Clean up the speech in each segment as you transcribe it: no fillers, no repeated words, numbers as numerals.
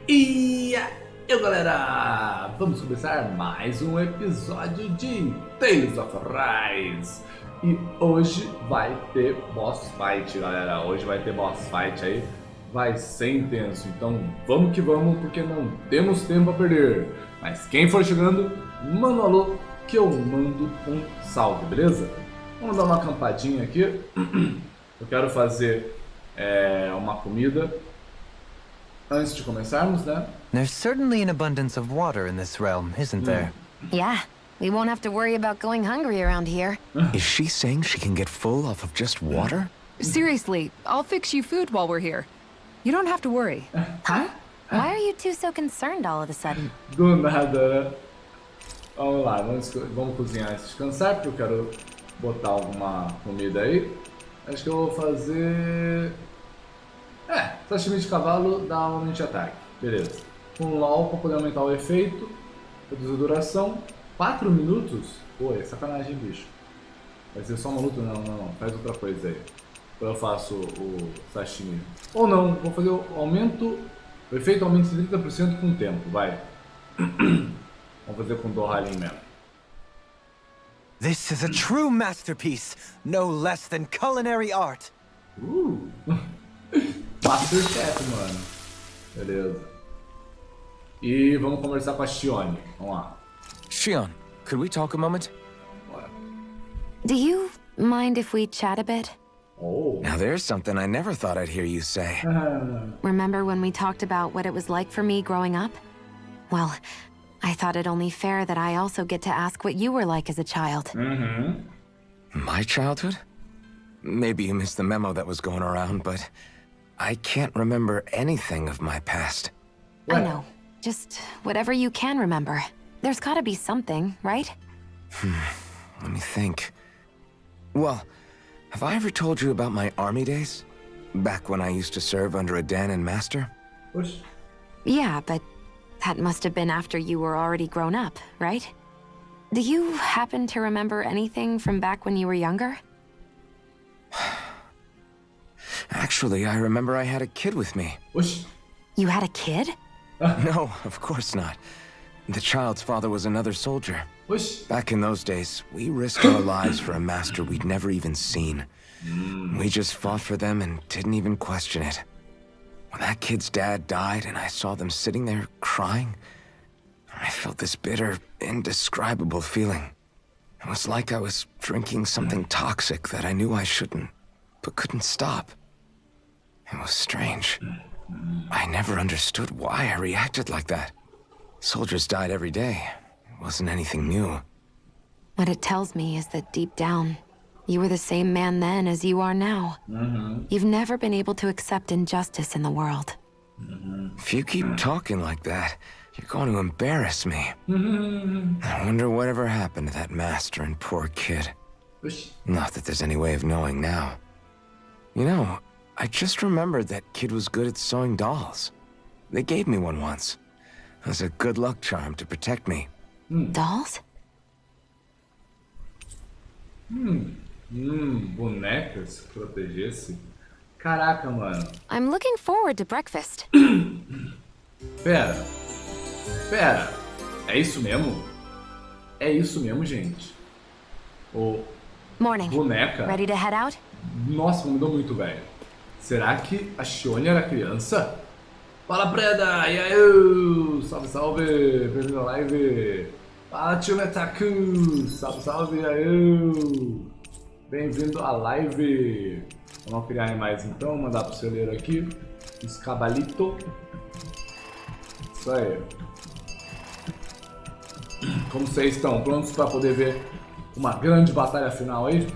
E aí, galera, vamos começar mais um episódio de Tales of Rise. E hoje vai ter boss fight, galera. Hoje vai ter boss fight aí, vai ser intenso. Então vamos que vamos, porque não temos tempo a perder. Mas quem for chegando, manda um alô que eu mando um salve, beleza? Vamos dar uma acampadinha aqui. Eu quero fazer uma comida antes de começarmos, né? There's certainly an abundance of water in this realm, isn't there? Yeah, we won't have to worry about going hungry around here. Is she saying she can get full off of just water? Seriously, I'll fix you food while we're here. You don't have to worry. Huh? Why are you two so concerned all of a sudden? Do nada, né? Vamos lá, vamos cozinhar e descansar, porque eu quero botar alguma comida aí. Acho que eu vou fazer... sashimi de cavalo dá aumento de ataque. Beleza. Com LOL para poder aumentar o efeito. Reduzir a duração. 4 minutos? Pô, é sacanagem, bicho. Vai ser só uma luta? Não. Faz outra coisa aí. Depois eu faço o sashimi. Ou não, vou fazer o aumento... O efeito aumenta de 30% com o tempo, vai. Vamos fazer com o Vholran mesmo. This is a true masterpiece, no less than culinary art. Masterchef, mano. Beleza. E vamos conversar com a Shione. Vamos lá. Shion, could we talk a moment? Bora. Do you mind if we chat a bit? Oh. Now there's something I never thought I'd hear you say. Remember when we talked about what it was like for me growing up? Well, I thought it only fair that I also get to ask what you were like as a child. My childhood? Maybe you missed the memo that was going around, but I can't remember anything of my past. I know. Just whatever you can remember. There's gotta be something, right? Let me think. Well, have I ever told you about my army days? Back when I used to serve under a Danon master? Push. Yeah, but that must have been after you were already grown up, right? Do you happen to remember anything from back when you were younger? Actually, I remember I had a kid with me. Push. You had a kid? No, of course not. The child's father was another soldier. Push. Back in those days, we risked our lives for a master we'd never even seen. We just fought for them and didn't even question it. When that kid's dad died and I saw them sitting there crying, I felt this bitter, indescribable feeling. It was like I was drinking something toxic that I knew I shouldn't, but couldn't stop. It was strange. I never understood why I reacted like that. Soldiers died every day. It wasn't anything new. What it tells me is that deep down, you were the same man then as you are now. You've never been able to accept injustice in the world. If you keep talking like that, you're going to embarrass me. I wonder whatever happened to that master and poor kid. Push. Not that there's any way of knowing now. You know, I just remembered that kid was good at sewing dolls. They gave me one once. It was a good luck charm to protect me. Dolls? Bonecas que protegesse. Caraca, mano. I'm looking forward to breakfast. Pera. É isso mesmo? É isso mesmo, gente. O Morning. boneca. Ready to head out? Nossa, mudou muito, velho. Será que a Shione era criança? Fala, Preda! E aí? Salve, salve! Bem-vindo à live! Fala, TIMETAGS! Salve, salve! E aí? Bem-vindo à live! Vamos criar animais então, mandar pro celeiro aqui. Escabalito. Isso aí. Como vocês estão? Prontos para poder ver uma grande batalha final aí?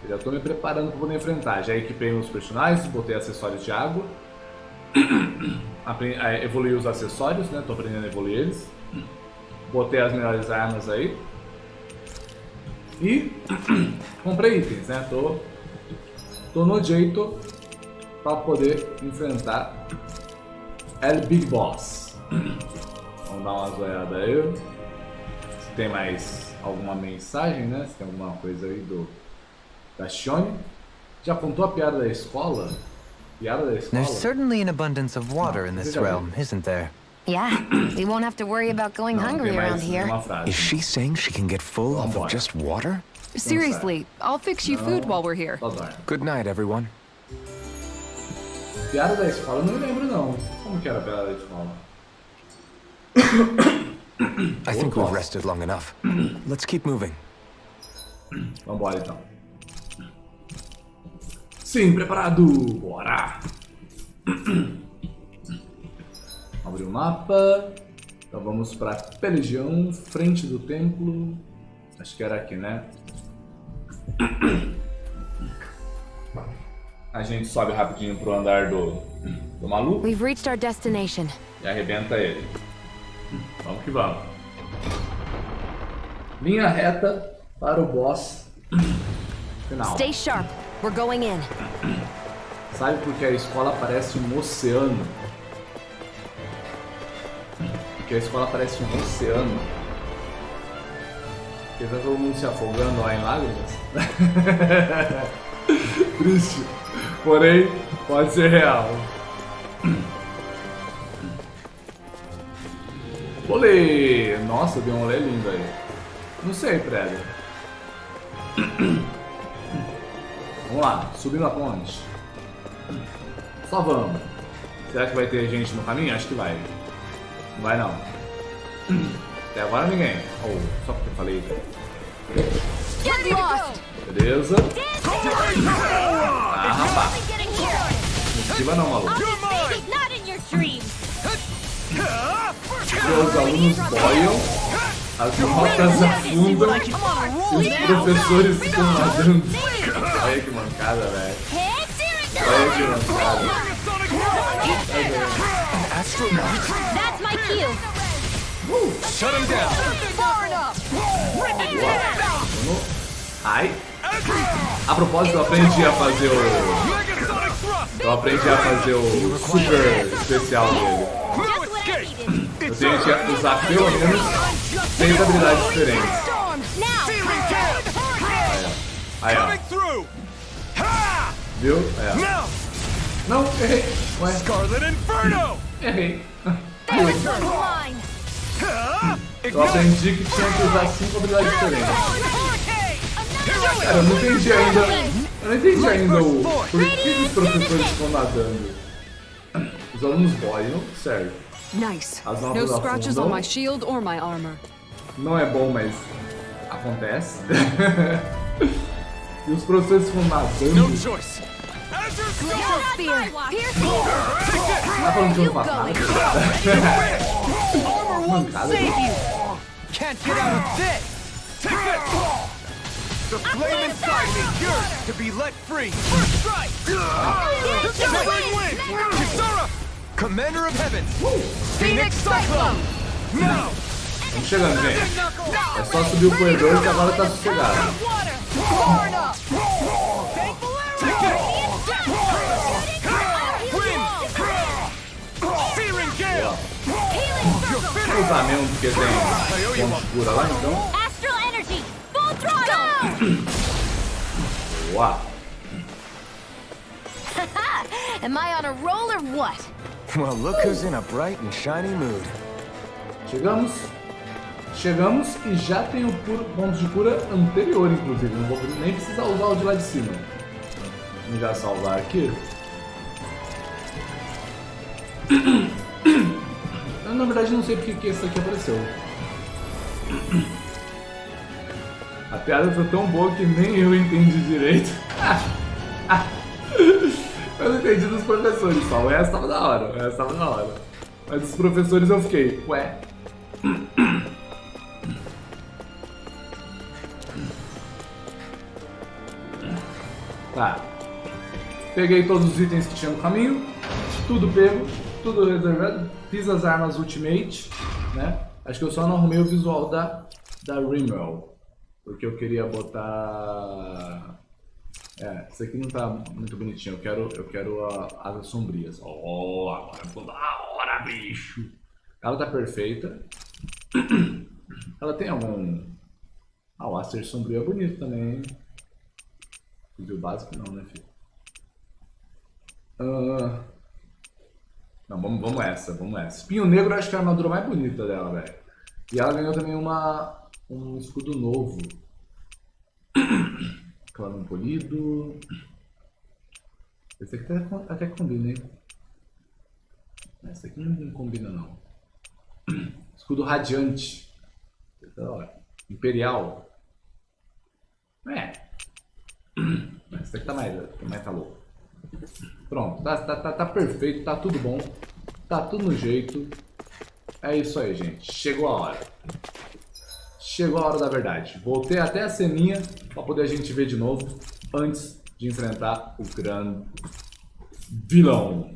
Eu já estou me preparando para poder enfrentar. Já equipei os personagens, botei acessórios de água. Evoluí os acessórios, né? Tô aprendendo a evoluir eles. Botei as melhores armas aí. E comprei itens, né? Tô no jeito para poder enfrentar El Big Boss. Vamos dar uma zoiada aí. Se tem mais alguma mensagem, né? Se tem alguma coisa aí da Shione. Já contou a piada da escola? Piada da escola? There's certainly an abundance of water in this realm, isn't there? Yeah, we won't have to worry about going hungry around here. Is she saying she can get full off of just water? Seriously, I'll fix you food while we're here. Good night, everyone. Piada da escola eu não lembro não. Como que era a piada da escola? I think we've rested long enough. Let's keep moving. Vambora então. Sim, preparado! Bora! Abrir o mapa. Então vamos para a região, frente do templo. Acho que era aqui, né? A gente sobe rapidinho pro andar do maluco. We've reached our destination. E arrebenta ele. Vamos que vamos. Linha reta para o boss final. Stay sharp. We're going in. Sabe por que a escola parece um oceano? Porque a escola parece um oceano. Porque tá todo mundo se afogando lá em lágrimas. Triste. Porém, pode ser real. Olê! Nossa, deu um olé lindo aí. Não sei, prédio. Vamos lá, subindo a ponte. Só vamos. Será que vai ter gente no caminho? Acho que vai. Não vai não. Até agora ninguém. Oh, só porque eu falei. Beleza. Ah, rapaz. Não esquiva não, maluco. Os alunos boiam, as notas afundam e os professores ficam nadando. Olha que mancada, velho. Olha que mancada. That's my cue. Shut him down. Ai. A propósito, eu aprendi a fazer o super especial dele. Eu tenho que usar pelo menos 6 habilidades diferentes. Aí, ó. Viu? É. Não, errei. Ué. Errei. Eu aprendi que tinha que usar 5 habilidades diferentes. Cara, eu não entendi ainda. O por que os professores ficam nadando. Os alunos boiam, certo? Nice. As No notas scratches on afundam. my shield or my armor. Não é bom, mas acontece. E os professores ficam nadando. choice. Tá falando que eu não faço nada? Mancada. Can't get out of this. Take it. The flame inside me yearns to be let free. First strike. Severing wind. Kisara. Commander of Heaven. Phoenix Cyclone. Now. Estamos chegando, gente. É só subir o corredor que agora tá sossegado. Vou usar mesmo porque tem ponto cura lá, então. Astral energy. Full throttle. Boa. Am I on a roll or what? Well, look who's in a bright and shiny mood. Chegamos e já tem o ponto de cura anterior, inclusive. Não vou nem precisar usar o de lá de cima. Vamos já salvar aqui. Eu, na verdade, não sei porque que esse aqui apareceu. A piada foi tão boa que nem eu entendi direito. Eu não entendi dos professores só. O resto tava da hora. Mas dos professores eu fiquei, ué. Tá. Peguei todos os itens que tinha no caminho. Tudo pego. Tudo reservado. Fiz as armas Ultimate, né? Acho que eu só não arrumei o visual da Rimmel. Porque eu queria botar... isso aqui não tá muito bonitinho. Eu quero asas sombrias. Oh, agora ficou da hora, bicho. Ela tá perfeita. Ela tem algum... o Aster sombrio é bonito também, hein? Vídeo básico não, né, filho? Não, vamos essa. Espinho negro eu acho que é a armadura mais bonita dela, velho. E ela ganhou também um escudo novo. Claro, polido. Esse aqui até que combina, hein? Esse aqui não combina, não. Escudo radiante. Imperial. Esse aqui tá mais louco. Pronto, tá perfeito, tá tudo bom. Tá tudo no jeito. É isso aí, gente. Chegou a hora. Chegou a hora da verdade. Voltei até a ceninha pra poder a gente ver de novo antes de enfrentar o grande vilão.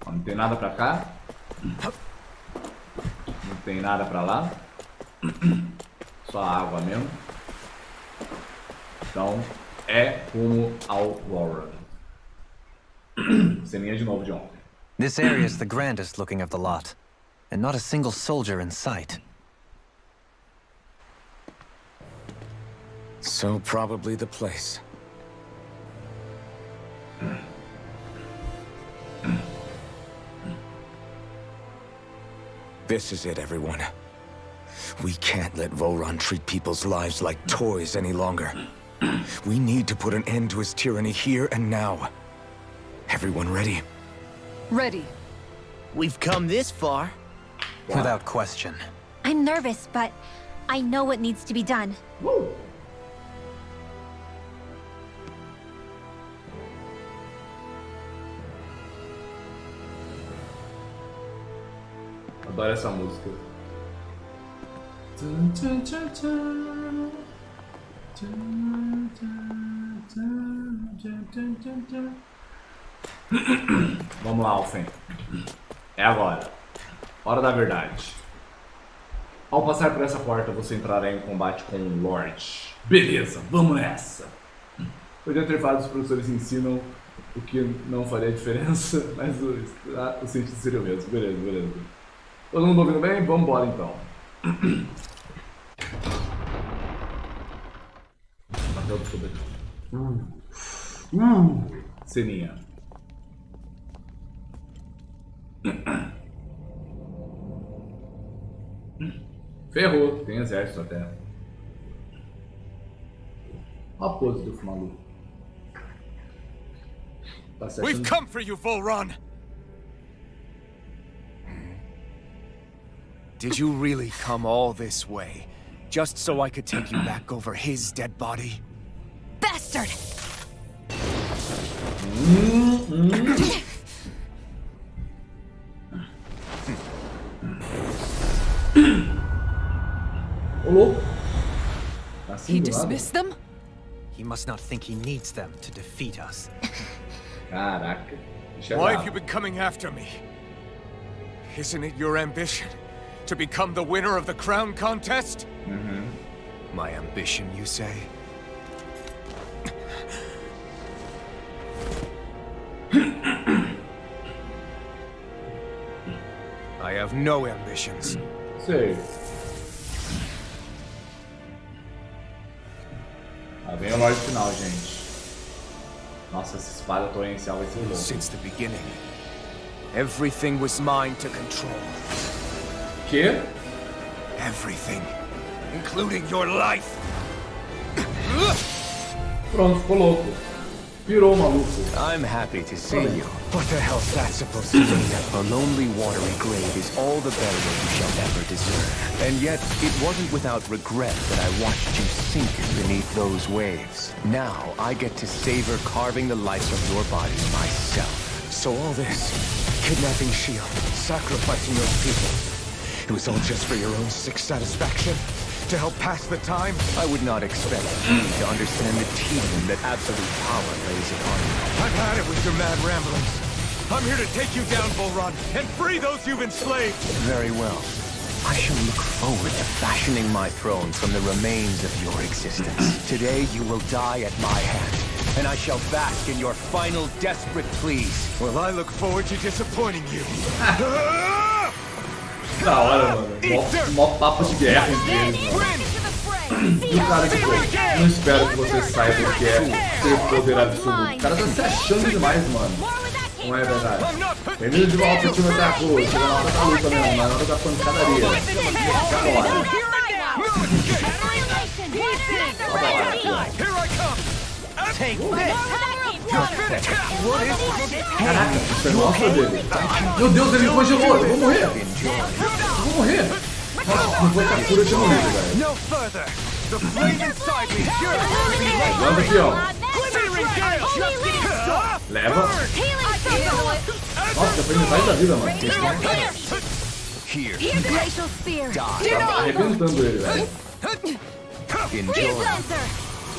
Não tem nada pra cá. Não tem nada pra lá. Só água mesmo. Então é rumo ao Vholran. Ceninha de novo de ontem. This area is the grandest looking of the lot, and not a single soldier in sight. So probably the place. This is it, everyone. We can't let Vholran treat people's lives like toys any longer. We need to put an end to his tyranny here and now. Everyone ready? Ready. We've come this far. Without question. I'm nervous, but I know what needs to be done. Woo! Adoro essa música. Vamos lá, Alphen. É agora. Hora da verdade. Ao passar por essa porta, você entrará em combate com o Lorde. Beleza, vamos nessa. Podia ter falado, os professores ensinam o que não faria diferença, mas o sentido seria o mesmo. Beleza. Todo mundo ouvindo bem? Vamos embora então. Bateu tudo aqui. Ceninha. Ferrou, tem exército até. Olha a pose do maluco. Tá certo. We've come for you, Vholran! Did you really come all this way, just so I could take you back over his dead body? Bastard! Ô louco. Assim He do nada? dismissed them? He must not think he needs them to defeat us. Caraca. Bicho é Why have bravo. you been coming after me? Isn't it your ambition to become the winner of the crown contest? My ambition, you say? I have no ambitions. Sei. Lá vem o Lorde final, gente. Nossa, essa espada torrencial vai ser louca. Since the beginning, everything was mine to control. Que? Everything, including your life. Pronto, ficou louco. Virou maluco. I'm happy to see you. What the hell's that supposed to mean? A lonely, watery grave is all the burial you shall ever deserve. And yet, it wasn't without regret that I watched you sink beneath those waves. Now, I get to savor carving the life of your body myself. So all this, kidnapping Shield, sacrificing those people, it was all just for your own sick satisfaction? To help pass the time? I would not expect you to understand the tedium that absolute power lays upon you. I've had it with your mad ramblings. I'm here to take you down, Vholran, and free those you've enslaved. Very well. I shall look forward to fashioning my throne from the remains of your existence. Today you will die at my hand, and I shall bask in your final desperate pleas. Well, I look forward to disappointing you. Da hora, mano. Mó papo de guerra entre eles, mano. E o cara, tipo, não espero que você saiba o que é ter poder absoluto. O cara tá se achando demais, mano. Não é verdade. Bem-vindo de volta ao TIMETAGS. Chegou na hora da luta mesmo, na hora da pancadaria. Agora. Caraca, isso é nossa dele. Meu Deus, ele congelou. Eu vou morrer. Eu vou morrer. Nossa, não vou estar cura, eu tinha morrido, velho. Manda aqui, ó. Leva. Nossa, foi metade da vida, mano. Tá arrebentando ele, velho.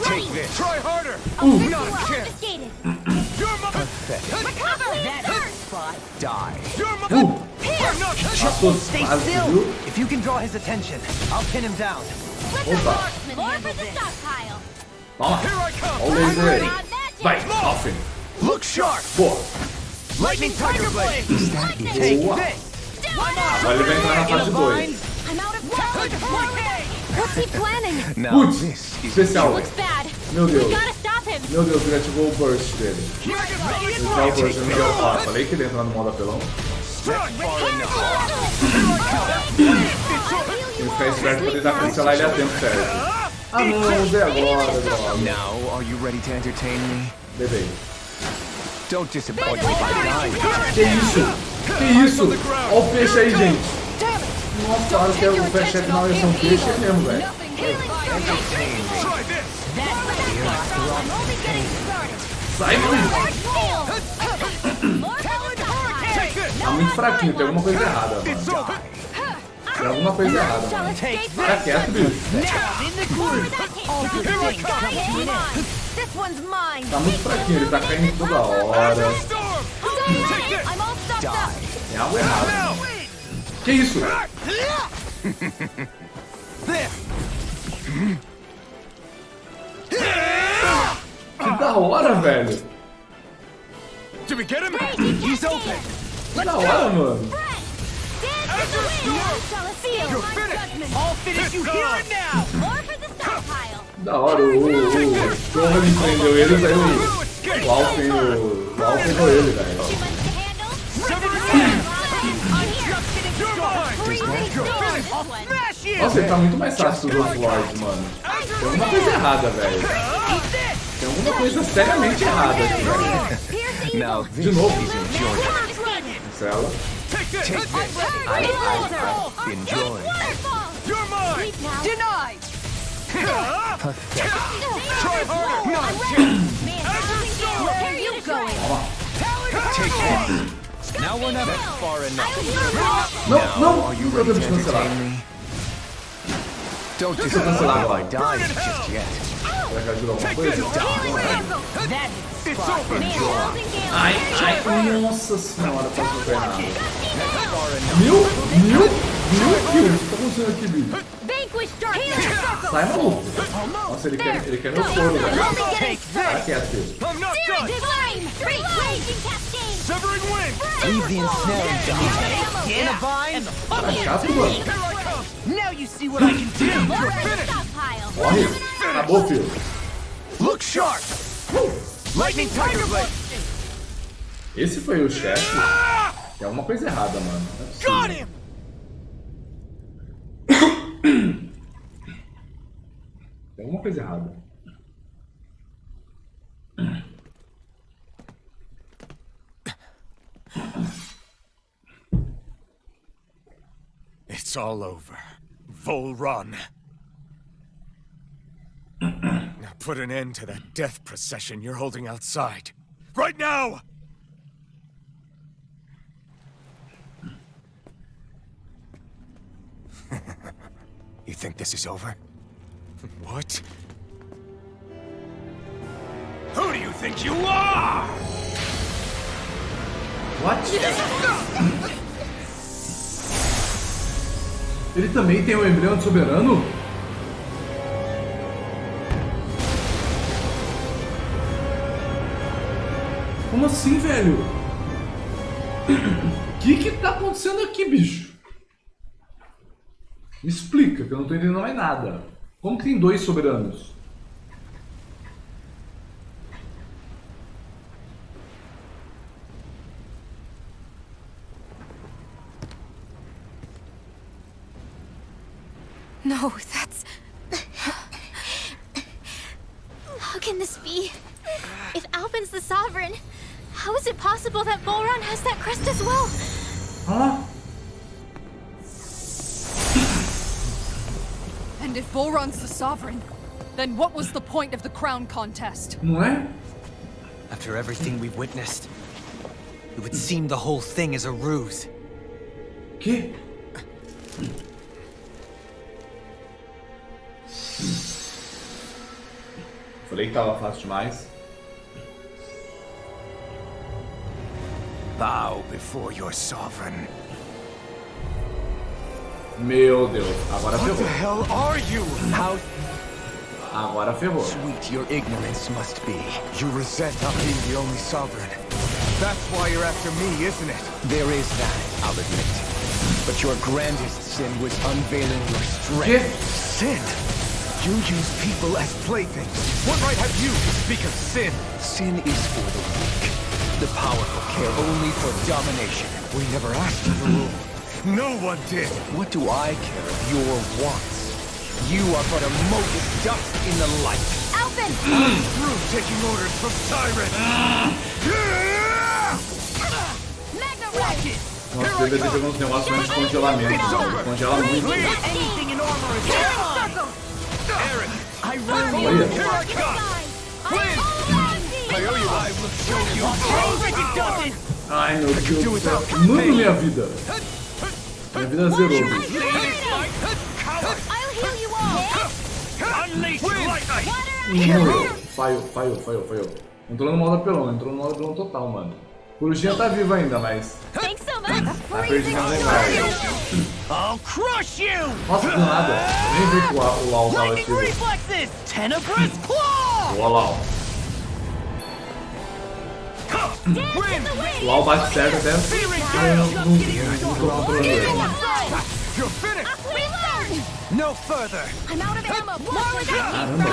Take this. Try harder. Not a chance. Die. Passou Stay quase, still! viu? If you can draw his attention, I'll pin him down. Opa. More for the stockpile. Toma. Olha o laser aí. Vai, Alphen. Look sharp. Boa. Lightning Tiger Blade. Boa. Agora ele vai entrar na fase 2. I'm out of time. What's he planning? Now, Putz, especial. Looks bad. Meu Deus. We gotta stop him. Meu Deus, ele ativou o burst dele. Ativar o burst, eu não deu fora. Falei que ele ia entrar no modo apelão. Tem que ficar esperto pra tentar cancelar ele a tempo certo. Ah não, usei agora, droga. Now, are you ready to entertain me? Bebê. Don't disappoint me by dying. Que isso? Que isso? Olha o peixe aí, gente. Nossa, claro que o peixe final ia ser um peixe mesmo, velho. Sai, mano. Tá muito fraquinho, tem alguma coisa errada, mano. Tem alguma coisa errada, mano. Fica quieto, bicho. Tá muito fraquinho, ele tá caindo toda hora. Tem algo errado. Que isso? Que da hora, velho. Did we get him? He's open. Que da hora, mano. I'll finish you here and now. Da hora, o Vholran prendeu ele, aí o Alphen com ele, velho. Nossa, ele tá muito mais fácil que os outros Lords, mano. Tem alguma coisa errada, velho. Tem alguma coisa seriamente errada aqui, velho. Now, De novo. Cancela. Ai, enjoy. You're mine. Denied! Try harder. Not a chance. Where are you going? Take this. now we're not far enough. Não, não, não podemos cancelar. Don't Deixa eu cancelar disappoint me by agora. dying just yet. Será que ajuda alguma coisa? It's over. Ai, ai, nossa senhora, tá super errado. Mil kills? O que tá acontecendo aqui, bicho? Sai, maluco. Nossa, ele quer meu couro, velho. Tá quieto, filho. I'm not done. Severing wind. Leave the ensnaring to me. Get a vine? Tá chato, mano. Now you see what I can do. Morre. Acabou, filho. Look sharp. Lightning Tiger Blade. Esse foi o chefe. Tem alguma coisa errada, mano. Não é possível. Got him. Tem alguma coisa errada. It's all over. Vholran. Now put an end to that death procession you're holding outside. Right now! You think this is over? What? Who do you think you are? What? Ele também tem o embrião de soberano? Como assim, velho? O que tá acontecendo aqui, bicho? Me explica, que eu não tô entendendo mais nada. Como que tem dois soberanos? No, that's... How can this be? If Alphen's the sovereign, how is it possible that Vholran has that crest as well? Hã? And if Vholran's the sovereign, then what was the point of the crown contest? Não é? After everything we've witnessed, it would seem the whole thing is a ruse. Que? Falei que tava fácil demais. Bow before your sovereign. Meu Deus, agora What the ferrou. hell are you? How Agora ferrou. sweet your ignorance must be. You resent not being the only sovereign. That's why you're after me, isn't it? There is that, I'll admit. But your grandest sin was unveiling your strength. Que? Sin? You use people as playthings. What right have you to speak of sin? Sin is for the weak. The powerful care only for domination. We never asked you to rule. No one did. What do I care of your wants? You are but a mote of dust in the light. Alphen! I'm through taking orders from tyrants. Magna Rocket! Nossa, deve ter pegado uns negócios mais de congelamento. Mano. Congela muito. Anything in armor is Circle! Aaron, I really Olha. here I come. I owe you. I will show you. Ai, meu Deus do céu. Mano, minha vida. Minha vida zerou. I'll heal you all! Unleash lightning. Morreu. Falhou. Entrou no modo apelão, total, mano. Corujinha tá viva ainda, mas Thanks so much! tá perdendo a memória. I'll crush you. Nossa, do nada. Nem vi que o Lau tava Lightning ativo. reflexes. Tenebrous claw. Boa, Lau. O Lau bate certo até. Não tô controlando ele. You're finished. Reload! No further. I'm out of ammo! More with that! Caramba.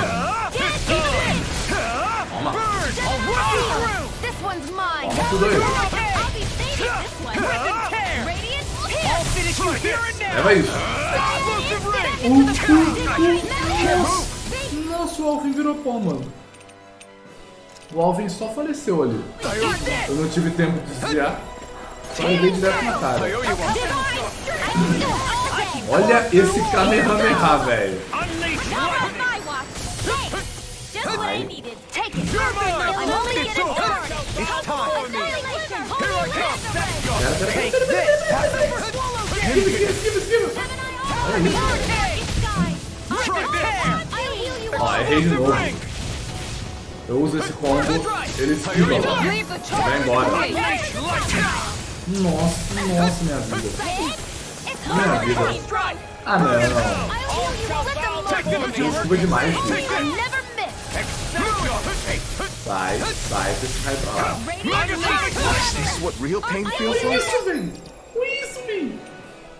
Toma. Burn. I'll run you through. This one's mine! Toma tudo aí. I'll be saving this one! Rip and tear. Radiant I'll finish you here and now. Leva isso. Pierce! Nossa, o Alphen virou pó, mano. O Alphen só faleceu ali. Eu não tive tempo de desviar. Só levei direto na cara. Olha esse Kamehameha, velho. Just what I needed. Take it. You're mine. I'm only getting started. It's time for me. Here I come. That's yours. Pera. Take this. Esquiva. Try this. Ó, errei de novo. Eu uso esse combo, ele esquiva lá. Vai embora. Nossa, minha vida. Minha vida. Ah, não. Esquiva demais, filho. Sai, você cai pra lá. Is this what real pain feels Olha like? isso, velho. Olha isso, velho.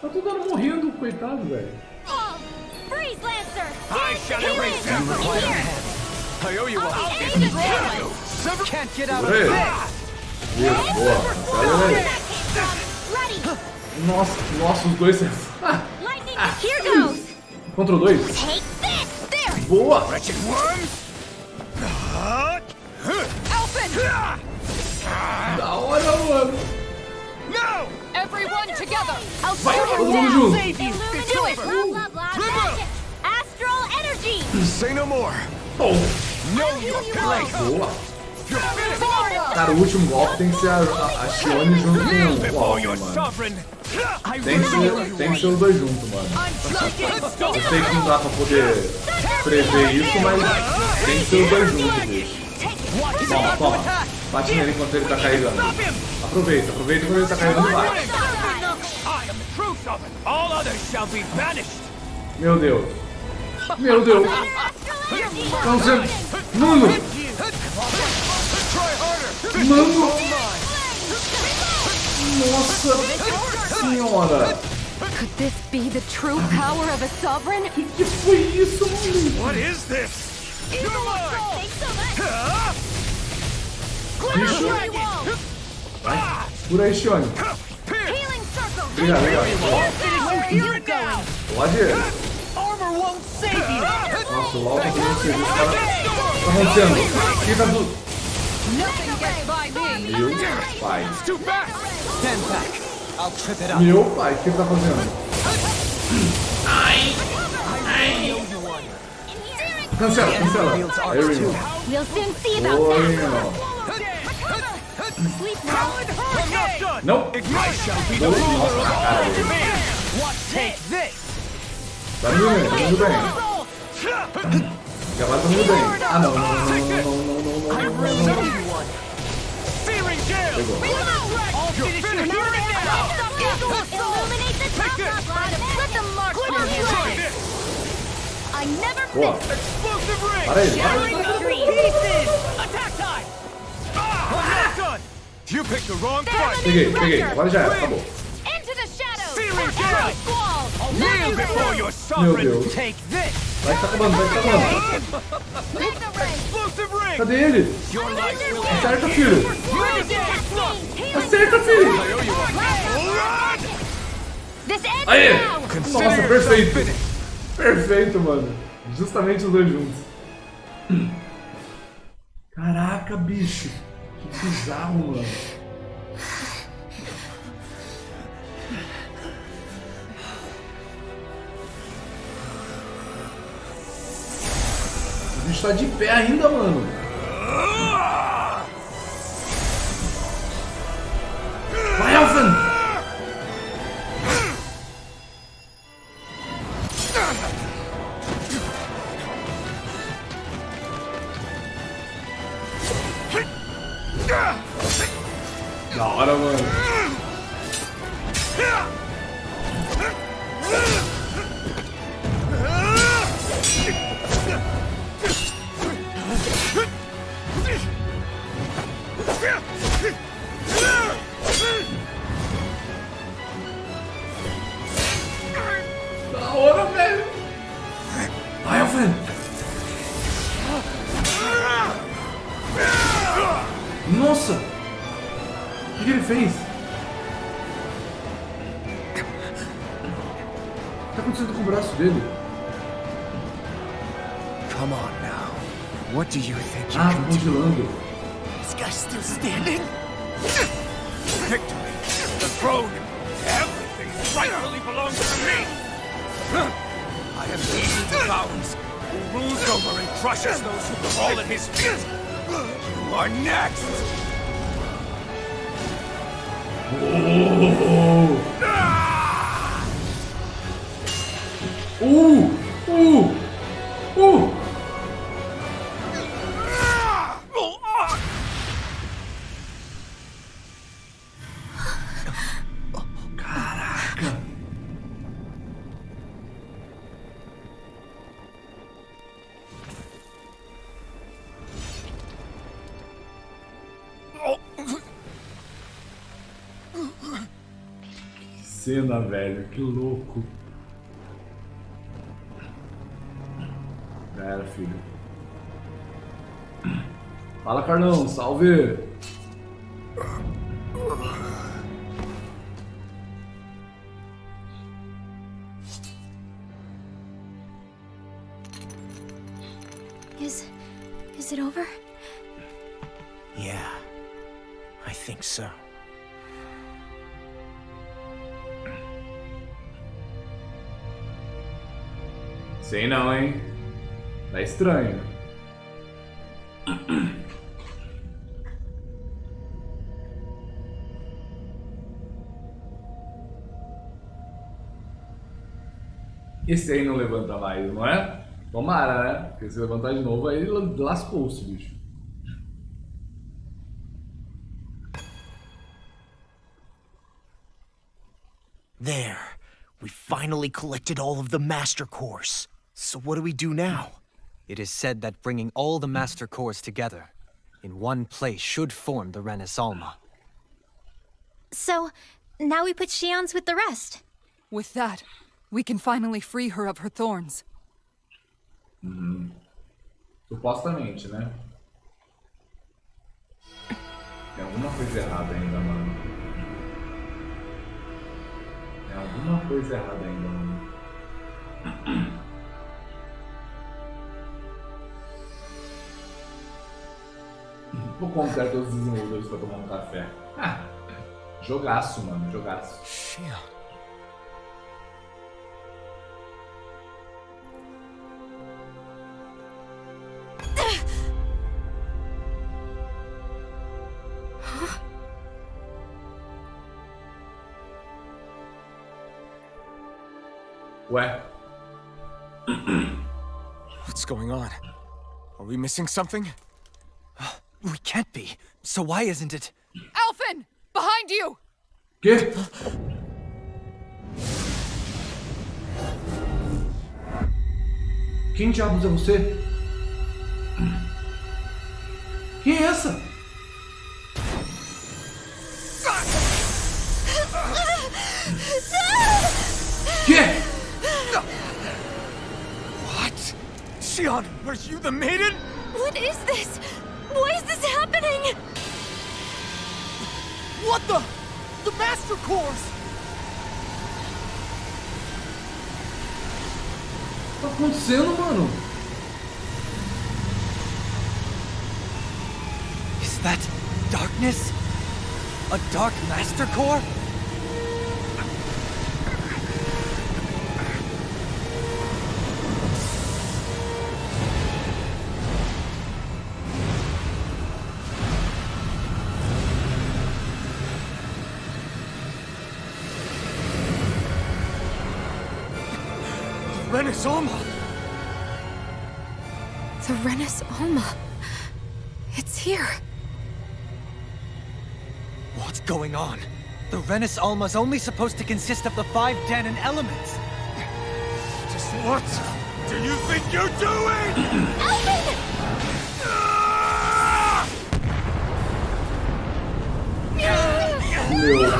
Tá todo mundo morrendo, coitado, velho. Freeze, Lancer! I shall erase them. I owe you one. I'll destroy you. Sever can't get out of Peraí. this. Isso, boa. Sai daí. Ready! Nossa, os dois. Lightning, here goes! Contra o dois. Take this! There! Boa. Wretched worms. Alphen! Da hora, mano. No. Everyone together! I'll Vai, shoot todo you mundo down! junto. Illuminate! Blah, blah, blah, magic! Astral energy! Say no more. Bom, Know your place. boa. You're finished. Cara, o último golpe tem que ser a Shione junto com o Before Alphen, your mano. sovereign. I Tem que ser os dois juntos, mano. Eu sei que não dá pra poder prever isso, mas tem que ser os dois juntos, bicho. Toma. Bate nele enquanto ele tá carregando. Aproveita quando ele tá carregando e bate. I am the true sovereign. All others shall be banished. Meu Deus. Não sei. Mano. Try harder. Mano. Nossa senhora. Could this be the true power of a sovereign? Que foi isso, mano? What is this? You're mine. Thanks so much! Bicho. Vai. Por aí, Shione. Healing circle! Obrigado. Where are you going? Pode ir. Armor Nossa, o Alphen não sei. Os caras... O que tá acontecendo? O que tá tudo? Meu pai. Stand back. I'll trip it up. Meu pai, o que tá fazendo? Cancela, cancela. Aí, Reno. We'll soon see about Boa, that. Reno. Sleep now. I'm not done. Não. I shall be the ruler of all demand. What? Take this. Tá indo bem, tá indo bem. Agora tá indo bem. Ah, não, não, não, não, não, não, não. Searing Gelo. Pegou. You're finished. Illuminate the top line. Let them march on you. Try this. I never Boa. miss. Explosive ring. Para aí, para Shattering aí. dreams. Pieces. Attack time. I'm not done. You picked the wrong fight. Peguei, peguei. Agora já era, acabou. Into the shadows. Searing Gelo. Squall. Kneel before your Meu sovereign. Deus. Take this. Vai que tá acabando, vai que tá acabando. Make the ring. Explosive ring. Cadê ele? Your life will Acerta, filho. This Acerta, filho. ends Aê! now. Nossa, perfeito. Perfeito, mano. Justamente os dois juntos. Caraca, bicho. Que bizarro, mano. O bicho tá de pé ainda, mano. Vai, Alphen! Da hora, mano. Da hora, velho. Vai, Alphen. Nossa. O que ele fez? O que tá acontecendo com o braço dele? Come on now. What do you think you Ah, tá can do? congelando. This guy's still standing? Victory! The throne! Everything rightfully belongs to me! I am he who devours, who rules over and crushes those who crawl at his feet! You are next! Oh! Caraca! Que cena, velho, que louco. Já era, filho. Fala, Carlão, salve! Is it over? Yeah, I think so. Sei não, hein? Tá estranho. Esse aí não levanta mais, não é? Tomara, né? Porque se levantar de novo, aí lascou-se, bicho. There. We finally collected all of the Master Cores. So what do we do now? It is said that bringing all the Master Cores together in one place should form the Renaissance. So, now we put Shion's with the rest. With that, we can finally free her of her thorns. Supostamente, né? Tem alguma coisa errada ainda, mano. Tem alguma coisa errada ainda, mano. Vou convidar todos os desenvolvedores pra tomar um café. Ah, jogaço, mano, jogaço. Ué? What's going on? Are we missing something? We can't be. So why isn't it? Alphen! Behind you! Quê? Quem diabos é você? Quem é essa? Quê? What? Xion, are you the maiden? What is this? Why is this happening? What the? The Master Course! O que tá acontecendo, mano? Is that darkness? A dark master core? Renaissance! The Renaissance. It's here. What's going on? The Renis Alma's only supposed to consist of the 5 Danon elements. Just what do you think you're doing? Alphen! Meu Deus.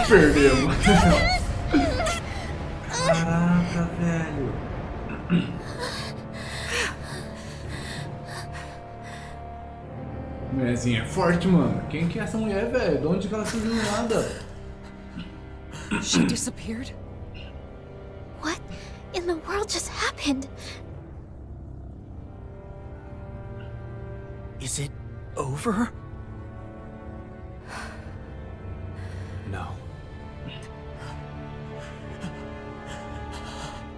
Perdemos. Caraca, velho. Mulherzinha é forte, mano. Quem que é essa mulher, velho? De onde que ela surgiu nada? She disappeared? What in the world just happened? Is it over? No.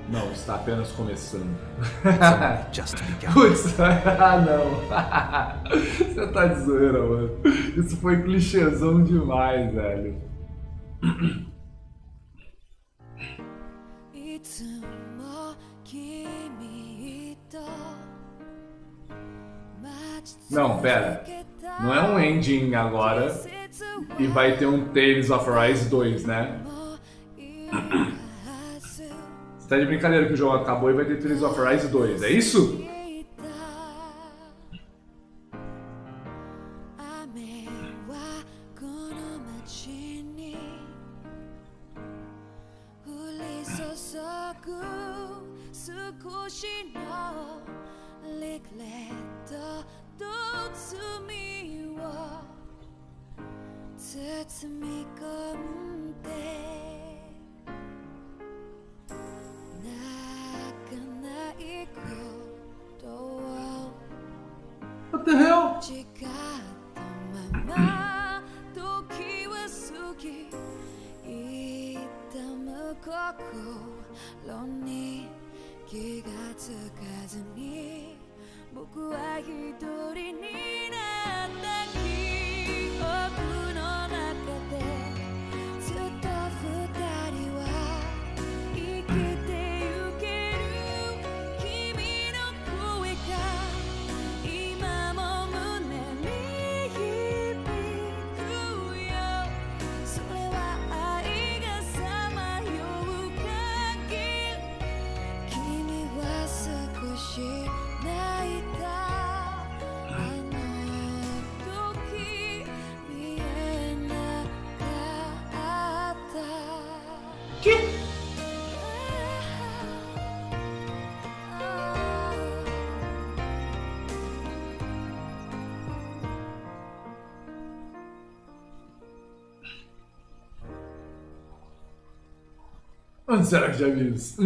Não, está apenas começando. Just begun. Putz, ah não. Você tá de zoeira, mano. Isso foi clichêzão demais, velho. Não, pera. Não é um ending agora e vai ter um Tales of Arise 2, né? Você tá de brincadeira que o jogo acabou e vai ter Tales of Arise 2, é isso? What the hell? Onde será que já vi isso?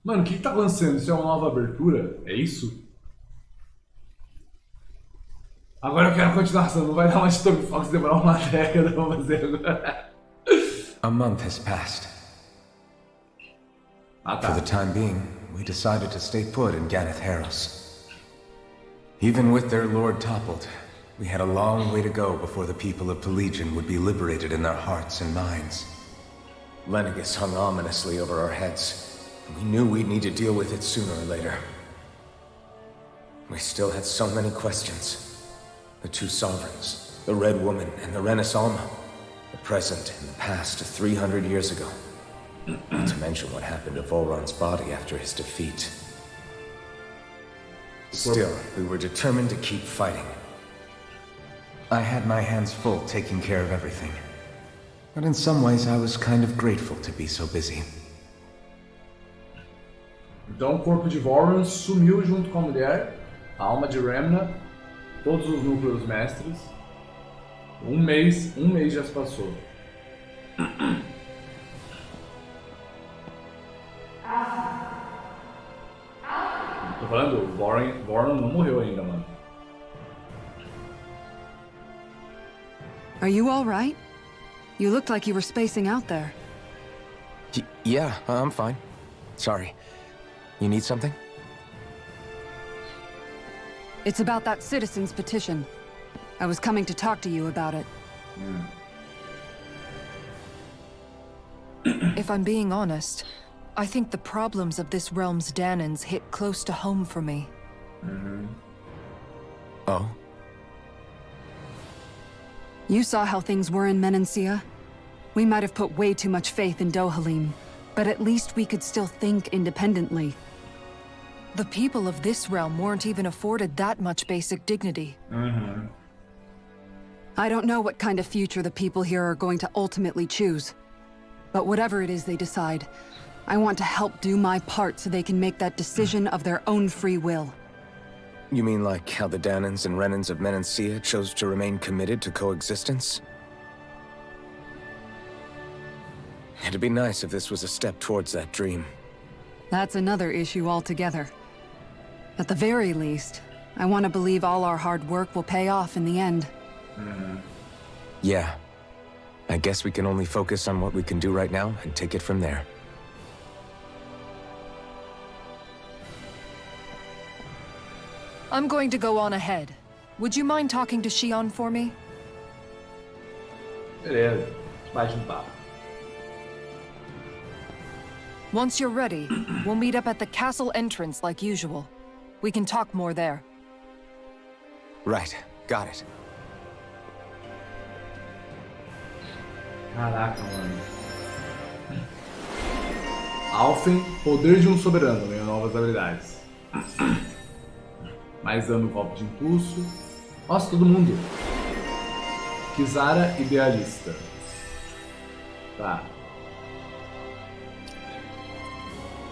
Mano, o que tá acontecendo? Isso é uma nova abertura? É isso? Agora eu quero a continuação. Não vai dar uma de Tommy Fox demorar uma década pra fazer agora. A month has passed. Ah, tá. For the time being, we decided to stay put in Ganeth Harros. Even with their lord toppled, we had a long way to go before the people of Pelegion would be liberated in their hearts and minds. Lenegis hung ominously over our heads, and we knew we'd need to deal with it sooner or later. We still had so many questions. The two sovereigns, the Red Woman and the Renaissance, the present and the past 300 years ago. Not to mention what happened to Vholran's body after his defeat. Still, we were determined to keep fighting. I had my hands full taking care of everything. But in some ways, I was kind of grateful to be so busy. Então o corpo de Vholran sumiu junto com a mulher, a alma de Remna, todos os núcleos mestres. Um mês já se passou. Tô falando, o Vholran não morreu ainda, mano. Are you all right? You looked like you were spacing out there. Yeah, I'm fine. Sorry. You need something? It's about that citizen's petition. I was coming to talk to you about it. If I'm being honest, I think the problems of this realm's Danans hit close to home for me. Oh? You saw how things were in Menancia? We might have put way too much faith in Dohalim, but at least we could still think independently. The people of this realm weren't even afforded that much basic dignity. I don't know what kind of future the people here are going to ultimately choose. But whatever it is they decide, I want to help do my part so they can make that decision of their own free will. You mean like how the Danans and Renans of Menancia chose to remain committed to coexistence? It'd be nice if this was a step towards that dream. That's another issue altogether. At the very least, I want to believe all our hard work will pay off in the end. Yeah. I guess we can only focus on what we can do right now and take it from there. I'm going to go on ahead. Would you mind talking to Shion for me? Beleza, bate um papo. Once you're ready, we'll meet up at the castle entrance like usual. We can talk more there. Right. Got it. Caraca, mano. Alphen, poder de um soberano, ganhou novas habilidades. Mais dano, golpe de impulso. Nossa, todo mundo. Kizara, idealista. Tá.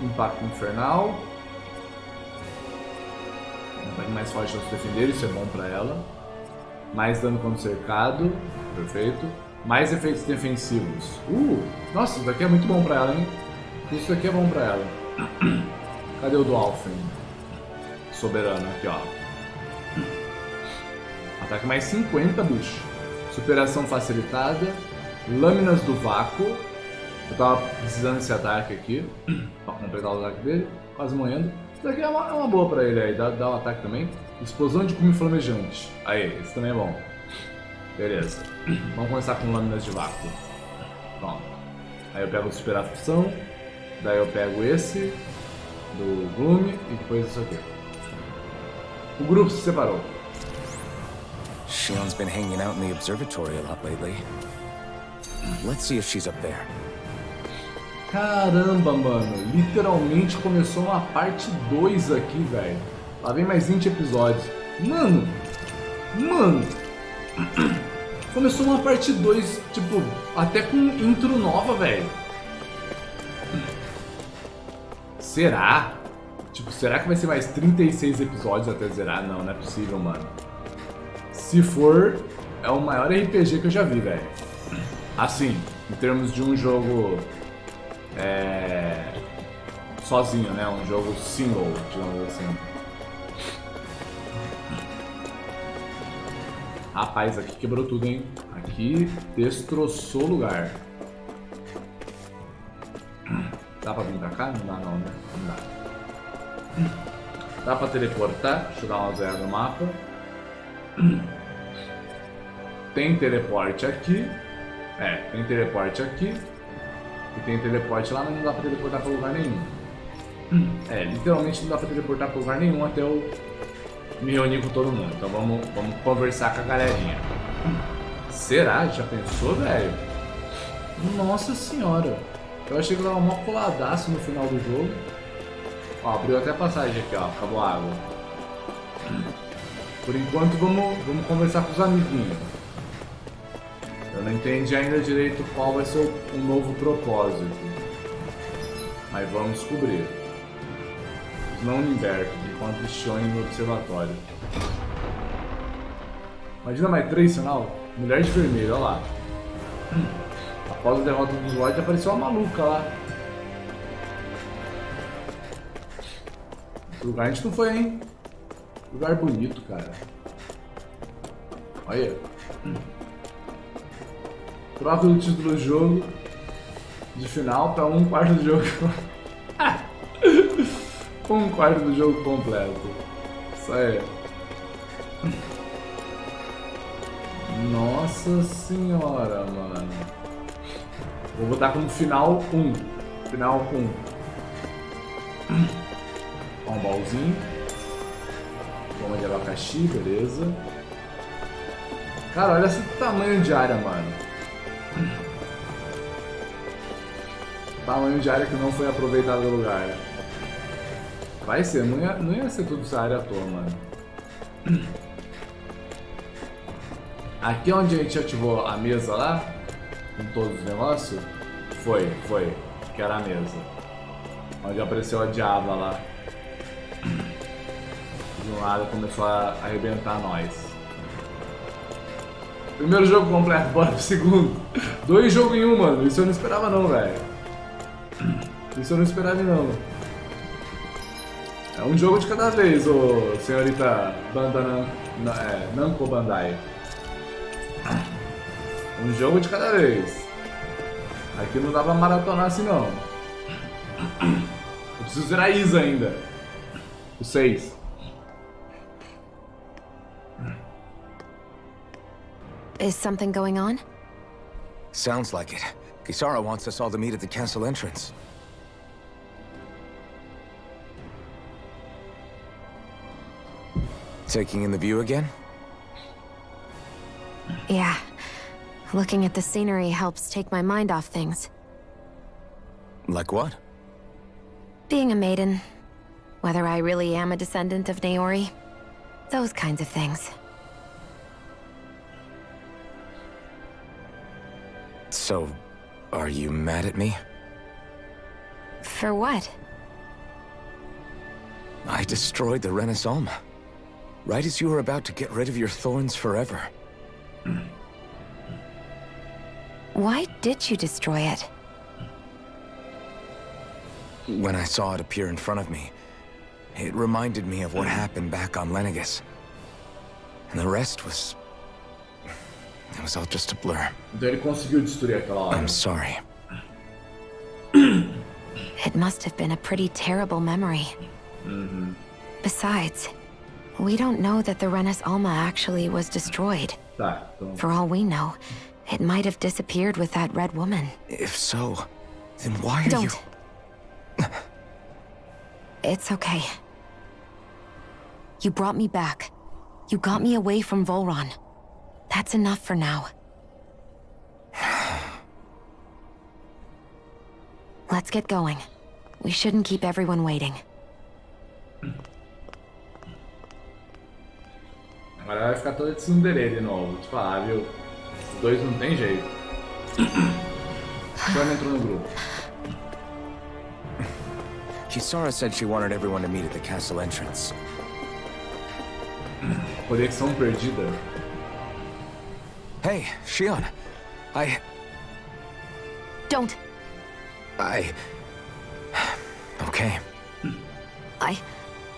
Impacto infernal. Vai mais forte ao se defender, isso é bom pra ela. Mais dano quando cercado. Perfeito. Mais efeitos defensivos. Nossa, isso daqui é muito bom pra ela, hein? Isso daqui é bom pra ela. Cadê o do Alphen? Soberano, aqui ó. Ataque mais 50, bicho. Superação facilitada. Lâminas do vácuo. Eu tava precisando desse ataque aqui. Pra completar o ataque dele. Quase morrendo. Isso daqui é uma boa pra ele aí. Dá um ataque também. Explosão de cume flamejante. Aí, esse também é bom. Beleza. Vamos começar com lâminas de vácuo. Pronto. Aí eu pego a superação. Daí eu pego esse. Do Gloom. E depois isso aqui. O grupo se separou. Shion's been hanging out in the observatory a lot lately. Let's see if she's up there. Caramba, mano. Literalmente começou uma parte 2 aqui, velho. Lá vem mais 20 episódios. Mano. Começou uma parte 2, tipo, até com intro nova, velho. Será? Tipo, será que vai ser mais 36 episódios até zerar? Não, não é possível, mano. Se for, é o maior RPG que eu já vi, velho. Assim, em termos de um jogo sozinho, né? Um jogo single, digamos assim. Rapaz, aqui quebrou tudo, hein? Aqui destroçou o lugar. Dá pra vir pra cá? Não dá não, né? Não dá. Dá pra teleportar? Deixa eu dar uma olhada no mapa. Tem teleporte aqui. É, tem teleporte aqui. E tem teleporte lá, mas não dá pra teleportar pra lugar nenhum. É, literalmente não dá pra teleportar pra lugar nenhum até eu me reunir com todo mundo. Então vamos conversar com a galerinha. Será? Já pensou, velho? Nossa senhora. Eu achei que eu dava mó coladaço no final do jogo. Ó, abriu até a passagem aqui, ó. Acabou a água. Por enquanto vamos conversar com os amiguinhos. Eu não entendi ainda direito qual vai ser o novo propósito. Mas vamos descobrir. Os não libertos, enquanto Shone no observatório. Imagina mais 3 sinal? Mulher de vermelho, olha lá. Após a derrota dos Lorde apareceu uma maluca lá. Esse lugar a gente não foi, hein? Lugar bonito, cara. Olha. Troca do título do jogo de final para 1/4 do jogo. 1/4 do jogo completo. Isso aí. Nossa senhora, mano. Vou botar como final 1. Final 1. Ó, um baúzinho. Goma de abacaxi, beleza. Cara, olha esse tamanho de área, mano. Tamanho de área que não foi aproveitado no lugar. Vai ser, não ia ser tudo essa área à toa, mano. Aqui onde a gente ativou a mesa lá, com todos os negócios, foi, que era a mesa. Onde apareceu a diaba lá. Do nada começou a arrebentar nós. Primeiro jogo completo, bora pro segundo. 2 jogos em 1, mano. Isso eu não esperava não, velho. Isso eu não esperava não. É um jogo de cada vez, ô senhorita Namco Bandai. Um jogo de cada vez. Aqui não dá pra maratonar assim não. Eu preciso zerar Isa ainda. O 6. Is something going on? Sounds like it. Kisara wants us all to meet at the castle entrance. Taking in the view again? Yeah. Looking at the scenery helps take my mind off things. Like what? Being a maiden. Whether I really am a descendant of Naori. Those kinds of things. So, are you mad at me? For what? I destroyed the Renaissance, right as you were about to get rid of your thorns forever. Why did you destroy it? When I saw it appear in front of me, it reminded me of what happened back on Lenegus. And the rest was... it was all just a blur. Então ele conseguiu destruir aquela hora. I'm sorry. It must have been a pretty terrible memory. Besides, we don't know that the Renis Alma actually was destroyed. Tá, então... For all we know, it might have disappeared with that red woman. If so, then why are you... Don't. It's okay. You brought me back. You got me away from Vholran. That's enough for now. Let's get going. We shouldn't keep everyone waiting. Agora vai ficar toda de tsundere de novo. Vou te falar, viu? Os dois não tem jeito. Só entrou no grupo. Kisara said she wanted everyone to meet at the castle entrance. Conexão perdida. Hey, Shion. Don't. okay?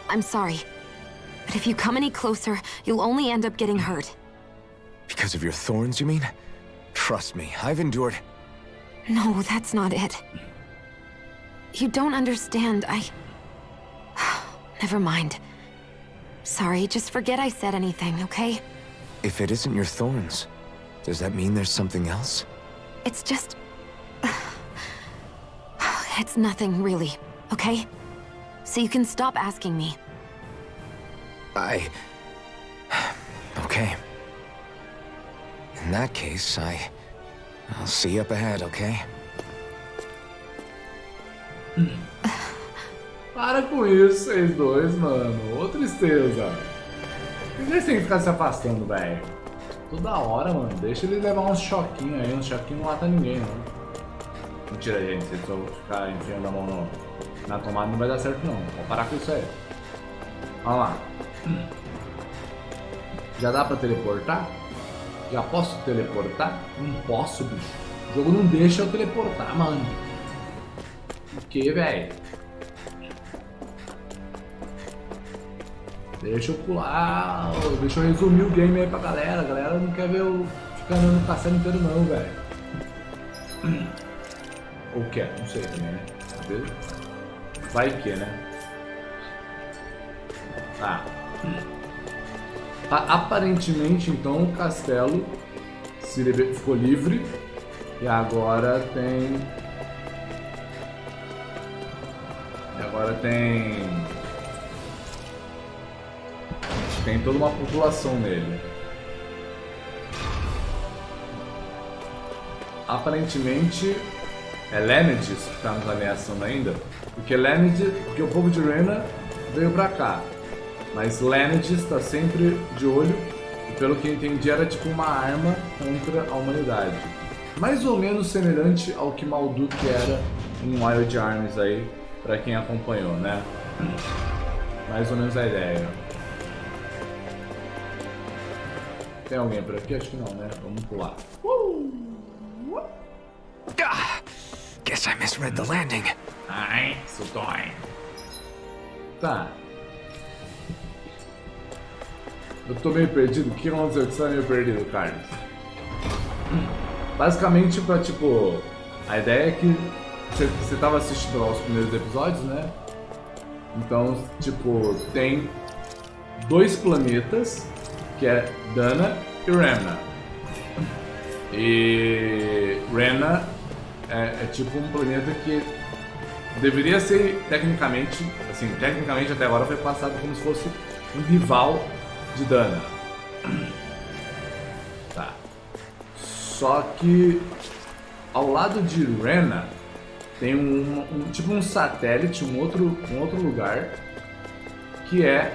I'm sorry. But if you come any closer, you'll only end up getting hurt. Because of your thorns, you mean? Trust me, I've endured... No, that's not it. You don't understand, Never mind. Sorry, just forget I said anything, okay? If it isn't your thorns, does that mean there's something else? It's just... It's nothing, really, okay? So you can stop asking me. Okay. In that case, I'll see you up ahead, okay? Para com isso, vocês dois, mano. Ô tristeza. Por que eles têm que ficar se afastando, velho? Toda hora, mano. Deixa ele levar uns choquinhos aí. Uns choquinhos não mata ninguém, não. Mentira, gente. Se eu ficar enfiando a mão na tomada, não vai dar certo, não. Vou parar com isso aí. Vamos lá. Já dá pra teleportar? Já posso teleportar? Não posso, bicho. O jogo não deixa eu teleportar, mano. Por que, velho? Deixa eu pular. Deixa eu resumir o game aí pra galera. A galera não quer ver eu ficar andando no castelo inteiro, não, velho. Ou quer? Não sei também, né? Vai que, né? Tá. Aparentemente, então, o castelo ficou livre e agora tem... Tem toda uma população nele. Aparentemente, é Lenedis que está nos ameaçando ainda, porque o povo de Rena veio pra cá. Mas Lenedis está sempre de olho e, pelo que eu entendi, era tipo uma arma contra a humanidade. Mais ou menos semelhante ao que Malduk era em Wild Arms aí, pra quem acompanhou, né? Mais ou menos a ideia. Tem alguém por aqui? Acho que não, né? Vamos pular. Guess I misread the landing. Ai, so dói. Tá. Eu tô meio perdido. O que aconteceu? Você tá meio perdido, Carlos? Basicamente, pra tipo... A ideia é que você tava assistindo lá os primeiros episódios, né? Então, tipo, tem 2 planetas, que é Dana e Rena. E Rena é tipo um planeta que deveria ser tecnicamente até agora foi passado como se fosse um rival de Dana. Tá. Só que ao lado de Rena tem tipo um satélite, um outro lugar que é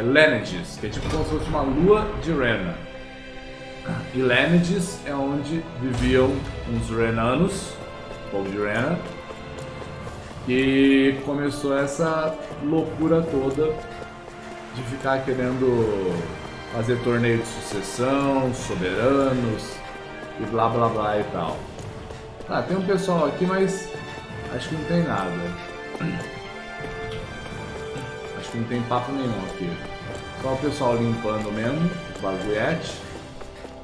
Lenedis, que é tipo como se fosse uma lua de Rena. E Lenedis é onde viviam os Renanos, o povo de Rena, e começou essa loucura toda de ficar querendo fazer torneio de sucessão, soberanos e blá blá blá e tal. Tá, tem um pessoal aqui, mas acho que não tem nada. Acho que não tem papo nenhum aqui. Só o pessoal limpando mesmo, o bagulhete.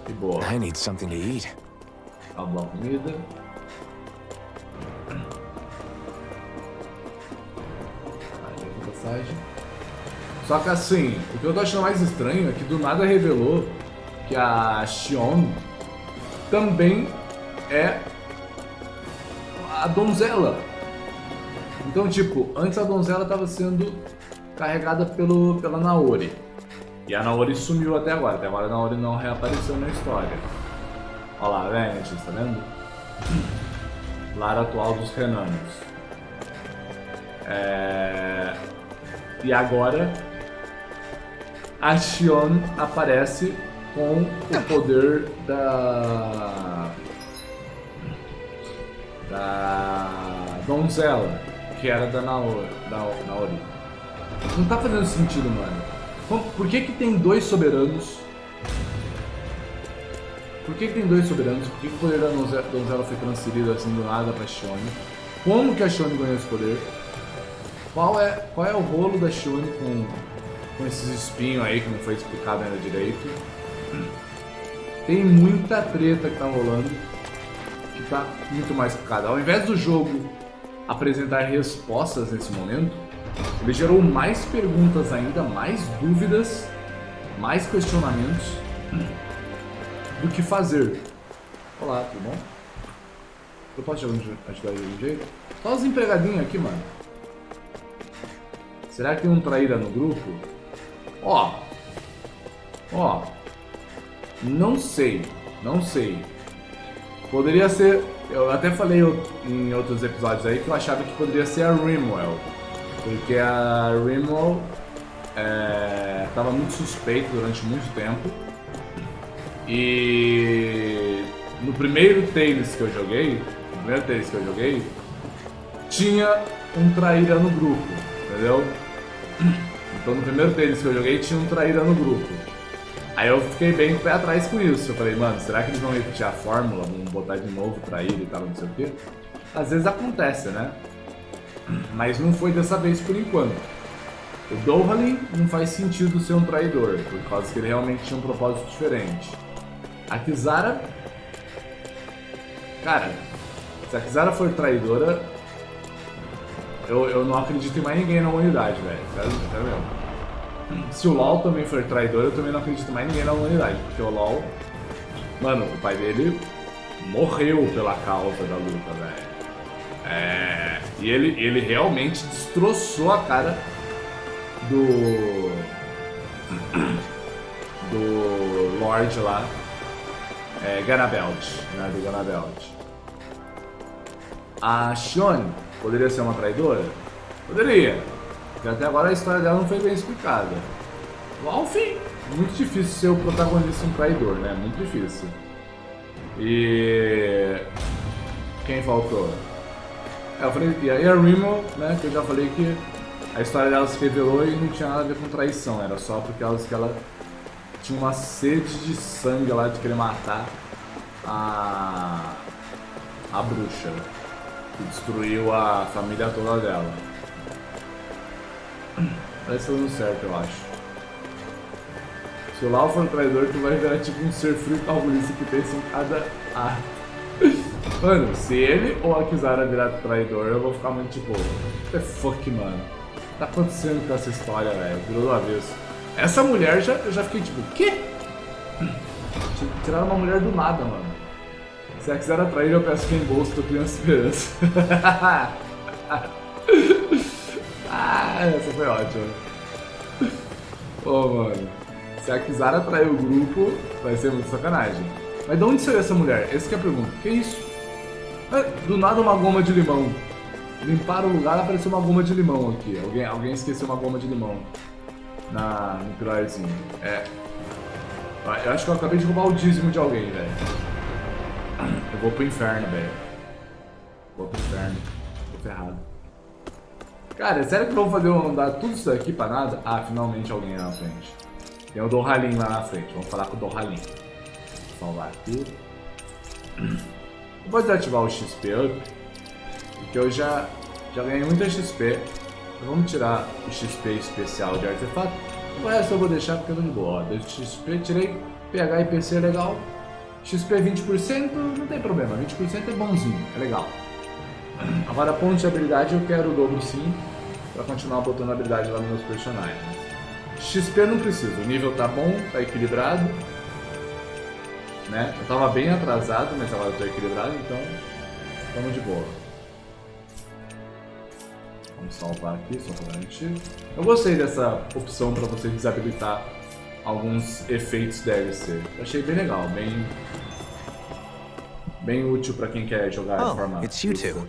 E boa. I need something to eat. Acabou a comida. Aí a passagem. Só que assim, o que eu tô achando mais estranho é que do nada revelou que a Xion também é a donzela. Então, tipo, antes a donzela estava sendo carregada pela Naori. E a Naori sumiu até agora. Até agora a Naori não reapareceu na história. Olha lá, Venetis, tá vendo? Lar atual dos Renanos. E agora a Xion aparece com o poder da donzela, que era da Naori. Não tá fazendo sentido, mano. Por que tem 2 soberanos? Por que tem 2 soberanos? Por que o poder da donzela foi transferido assim do nada pra Xion? Como que a Shone ganhou esse poder? Qual é o rolo da Shone com esses espinhos aí que não foi explicado ainda direito? Tem muita treta que tá rolando, que tá muito mais explicada. Ao invés do jogo apresentar respostas nesse momento, ele gerou mais perguntas ainda, mais dúvidas, mais questionamentos do que fazer. Olá, tudo bom? Eu posso ajudar de algum jeito? Só os empregadinhos aqui, mano. Será que tem um traíra no grupo? Ó. Não sei. Poderia ser... Eu até falei em outros episódios aí que eu achava que poderia ser a Rimwell. Porque a Rimwell estava muito suspeita durante muito tempo. E no primeiro Tales que eu joguei, tinha um traíra no grupo, entendeu? Então no primeiro Tales que eu joguei tinha um traíra no grupo. Aí eu fiquei bem com o pé atrás com isso. Eu falei, mano, será que eles vão repetir a fórmula? Vão botar de novo traíra e tal, não sei o quê? Às vezes acontece, né? Mas não foi dessa vez por enquanto. O Vholran não faz sentido ser um traidor, por causa que ele realmente tinha um propósito diferente. A Kisara... Cara, se a Kisara for traidora, eu não acredito em mais ninguém na humanidade, velho. Sério mesmo. Se o LoL também for traidor, eu também não acredito em mais ninguém na humanidade. Porque o LoL... Mano, o pai dele morreu pela causa da luta, velho. E ele realmente destroçou a cara do Lorde lá. Ganabelt, né? Do Ganabelt. A Shone poderia ser uma traidora? Poderia. Porque até agora a história dela não foi bem explicada. O Alphen, muito difícil ser o protagonista um traidor, né? Muito difícil. E... quem faltou? Eu falei, e aí a Rimmel, né? Que eu já falei que a história dela se revelou e não tinha nada a ver com traição. Era só porque ela tinha uma sede de sangue lá de querer matar a bruxa. Que destruiu a família toda dela. Parece que dando certo, eu acho. Se o Lau for um traidor, tu vai virar tipo um ser frio calculista que pensa em cada ato. Mano, se ele ou a Kisara virar traidor, eu vou ficar muito tipo... What the fuck, mano? O que tá acontecendo com essa história, velho? Virou do avesso. Essa mulher, eu já fiquei tipo... Quê? Tiraram uma mulher do nada, mano. Se a Kisara trair, eu peço que em bolso, tô criando esperança. Essa foi ótima. Pô, mano. Se a Kisara trair o grupo, vai ser muito sacanagem. Mas de onde saiu essa mulher? Essa que é a pergunta. Que isso? Do nada uma goma de limão. Limparam o lugar e apareceu uma goma de limão aqui. Alguém esqueceu uma goma de limão no pilarzinho. Eu acho que eu acabei de roubar o dízimo de alguém, velho. Eu vou pro inferno, velho. Vou pro inferno. Tô ferrado. Cara, sério que vão fazer eu andar tudo isso aqui pra nada? Ah, finalmente alguém na frente. Tem o Vholran lá na frente. Vamos falar com o Vholran. Vou salvar aqui. Eu vou desativar o XP up, porque eu já ganhei muita XP. Então vamos tirar o XP especial de artefato. O resto eu vou deixar porque eu tô de boa. Ó, XP, tirei PH e PC legal. XP 20%, não tem problema. 20% é bonzinho, é legal. Agora, ponto de habilidade eu quero o dobro sim, pra continuar botando habilidade lá nos meus personagens. XP não preciso, o nível tá bom, tá equilibrado. Né? Eu tava bem atrasado, mas agora eu tô equilibrado, então estamos de boa. Vamos salvar aqui, só pra garantir. Eu gostei dessa opção pra você desabilitar alguns efeitos DLC. Eu achei bem legal, bem útil pra quem quer jogar de forma... Oh, it's you two.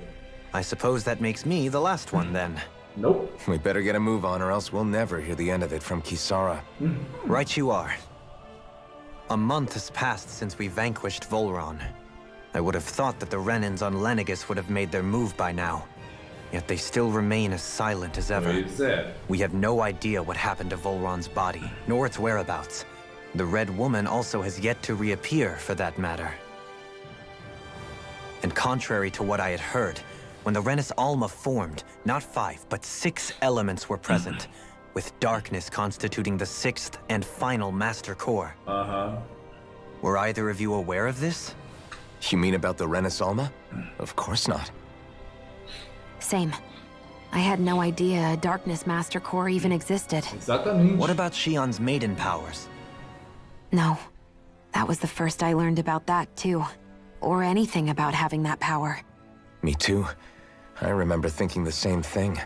I suppose that makes me the last one then. Nope. We better get a move on or else we'll never hear the end of it from Kisara. Right you are. A month has passed since we vanquished Vholran. I would have thought that the Renans on Lenegis would have made their move by now. Yet they still remain as silent as ever. We have no idea what happened to Vholran's body, nor its whereabouts. The Red Woman also has yet to reappear, for that matter. And contrary to what I had heard, when the Renis Alma formed, not 5, but 6 elements were present, with darkness constituting the 6th and final Master Core. Were either of you aware of this? You mean about the Renis Alma? Of course not. Same. I had no idea a Darkness Master Core even existed. Exatamente. What about Shion's maiden powers? No. That was the first I learned about that, too. Or anything about having that power. Me too. I remember thinking the same thing.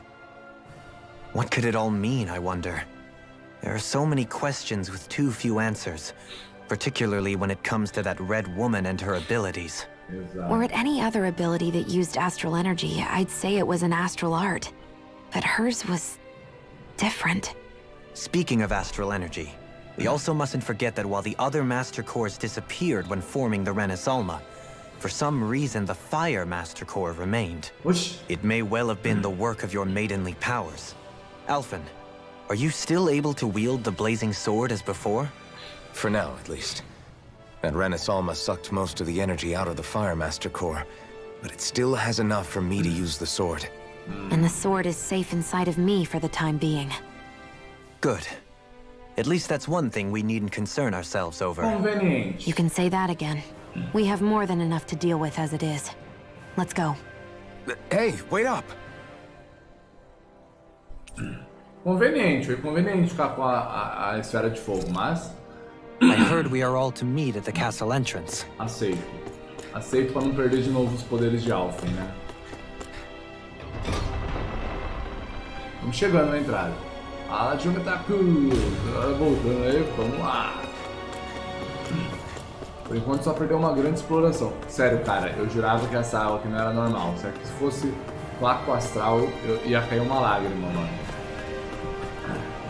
What could it all mean, I wonder? There are so many questions with too few answers, particularly when it comes to that red woman and her abilities. Were it any other ability that used astral energy, I'd say it was an astral art. But hers was different. Speaking of astral energy, we also mustn't forget that while the other Master Cores disappeared when forming the Renis Alma, for some reason the Fire Master Core remained. Oxi. It may well have been the work of your maidenly powers. Alphen, are you still able to wield the blazing sword as before? For now, at least. That Renis Alma sucked most of the energy out of the Fire Master Core, but it still has enough for me to use the sword. And the sword is safe inside of me for the time being. Good. At least that's one thing we needn't concern ourselves over. Conveniente. You can say that again. We have more than enough to deal with as it is. Let's go. Hey, wait up! Conveniente, foi conveniente ficar com a esfera de fogo, mas I heard we are all to meet at the castle entrance. aceito. Aceito pra não perder de novo os poderes de Alphen, né? Vamos chegando na entrada. Ah, TIMETAGS! Voltando aí, vamos lá! Por enquanto só perdeu uma grande exploração. Sério, cara, eu jurava que essa água aqui não era normal, certo? Se fosse placo astral, ia cair uma lágrima, mano.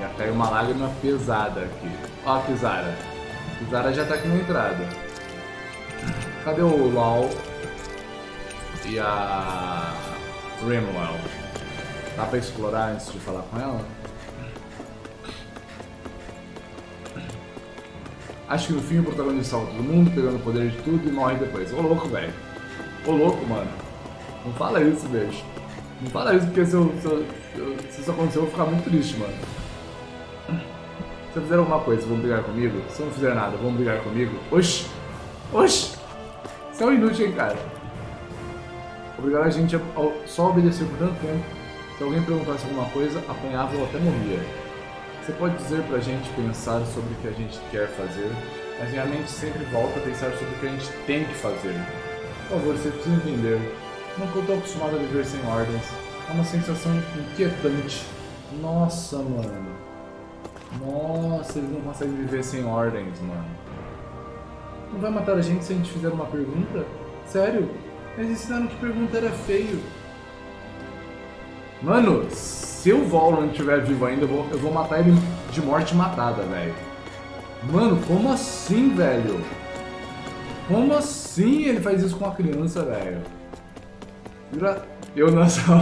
Ia cair uma lágrima pesada aqui. Ó a Kizara. Kizara já tá aqui na entrada. Cadê o Lau e a Rimwell? Dá pra explorar antes de falar com ela? Acho que no fim o protagonista salva todo mundo, pegando o poder de tudo e morre depois. Ô louco, velho. Ô louco, mano. Não fala isso, beijo. Não fala isso porque se isso acontecer eu vou ficar muito triste, mano. Se eu fizer alguma coisa, vão brigar comigo? Se eu não fizer nada, vão brigar comigo? Oxi! Oxi! Você é um inútil, hein, cara? Obrigar a gente a só obedecer por tanto tempo. Se alguém perguntasse alguma coisa, apanhava ou até morria. Você pode dizer pra gente pensar sobre o que a gente quer fazer, mas minha mente sempre volta a pensar sobre o que a gente tem que fazer. Por favor, você precisa entender. Não que eu tô acostumado a viver sem ordens. É uma sensação inquietante. Nossa, mano. Nossa, eles não conseguem viver sem ordens, mano. Não vai matar a gente se a gente fizer uma pergunta? Sério? Eles ensinaram que pergunta era feio. Mano, se o Vholran estiver vivo ainda, eu vou matar ele de morte matada, velho. Mano, como assim, velho? Como assim ele faz isso com uma criança, velho? Eu não sou...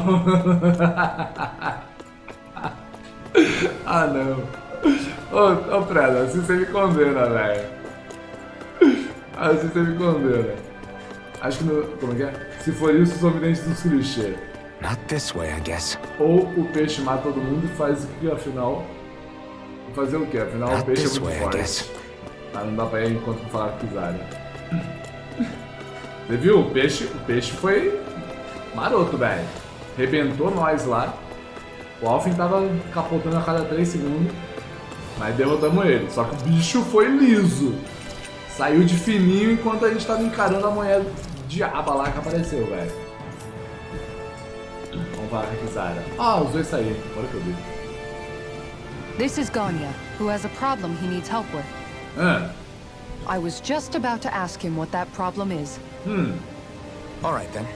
Ah, não. Ô, Preda, assim você me condena, velho. Assim você me condena. Acho que no... Como é que é? Se for isso, os ovidentes dos clichês. Not this way, I guess. Ou o peixe mata todo mundo e faz o que, afinal... Fazer o que? Afinal, o peixe é muito forte. Ah, não dá pra ir enquanto falar com Kizara. Você viu? O peixe foi maroto, velho. Rebentou nós lá. O Alphen tava capotando a cada 3 segundos. Mas derrotamos ele. Só que o bicho foi liso. Saiu de fininho enquanto a gente tava encarando a mulher diaba lá que apareceu, velho. Vamos falar com a Kizara. Ah, os dois saíram. Agora que eu vi. This is Ganya, who has a problem he needs help with. I was just about to ask him what that problem is. All right, then.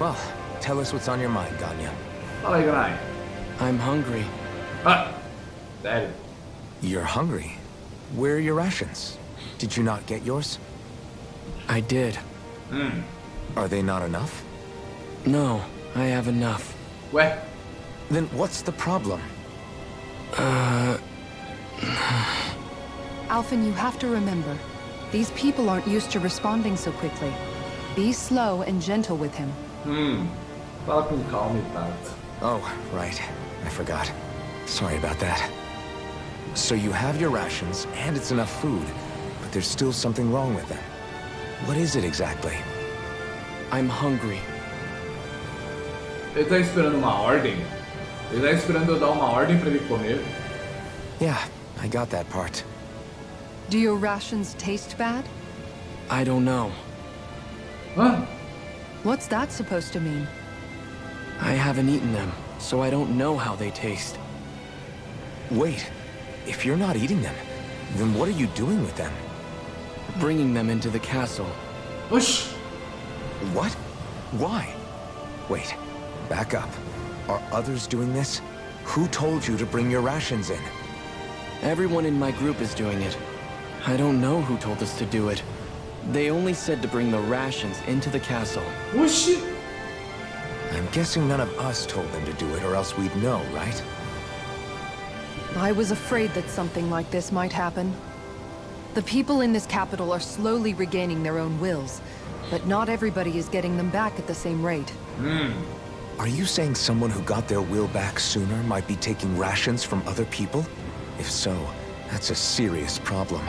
Well, tell us what's on your mind, Ganya. Fala aí, Granai. I'm hungry. Ah, sério. You're hungry. Where are your rations? Did you not get yours? I did. Are they not enough? No, I have enough. Ué? Then what's the problem? Alphen, you have to remember, these people aren't used to responding so quickly. Be slow and gentle with him. Fala com calma e tato. Oh, right. I forgot. Sorry about that. So you have your rations, and it's enough food, but there's still something wrong with them. What is it exactly? I'm hungry. Ele tá esperando uma ordem? Ele tá esperando eu dar uma ordem pra ele comer? Yeah, I got that part. Do your rations taste bad? I don't know. Hã? What's that supposed to mean? I haven't eaten them, so I don't know how they taste. Wait, if you're not eating them, then what are you doing with them? Bringing them into the castle. Oxi! What? Why? Wait, back up. Are others doing this? Who told you to bring your rations in? Everyone in my group is doing it. I don't know who told us to do it. They only said to bring the rations into the castle. Oxi! I'm guessing none of us told them to do it, or else we'd know, right? I was afraid that something like this might happen. The people in this capital are slowly regaining their own wills, but not everybody is getting them back at the same rate. Are you saying someone who got their will back sooner might be taking rations from other people? If so, that's a serious problem.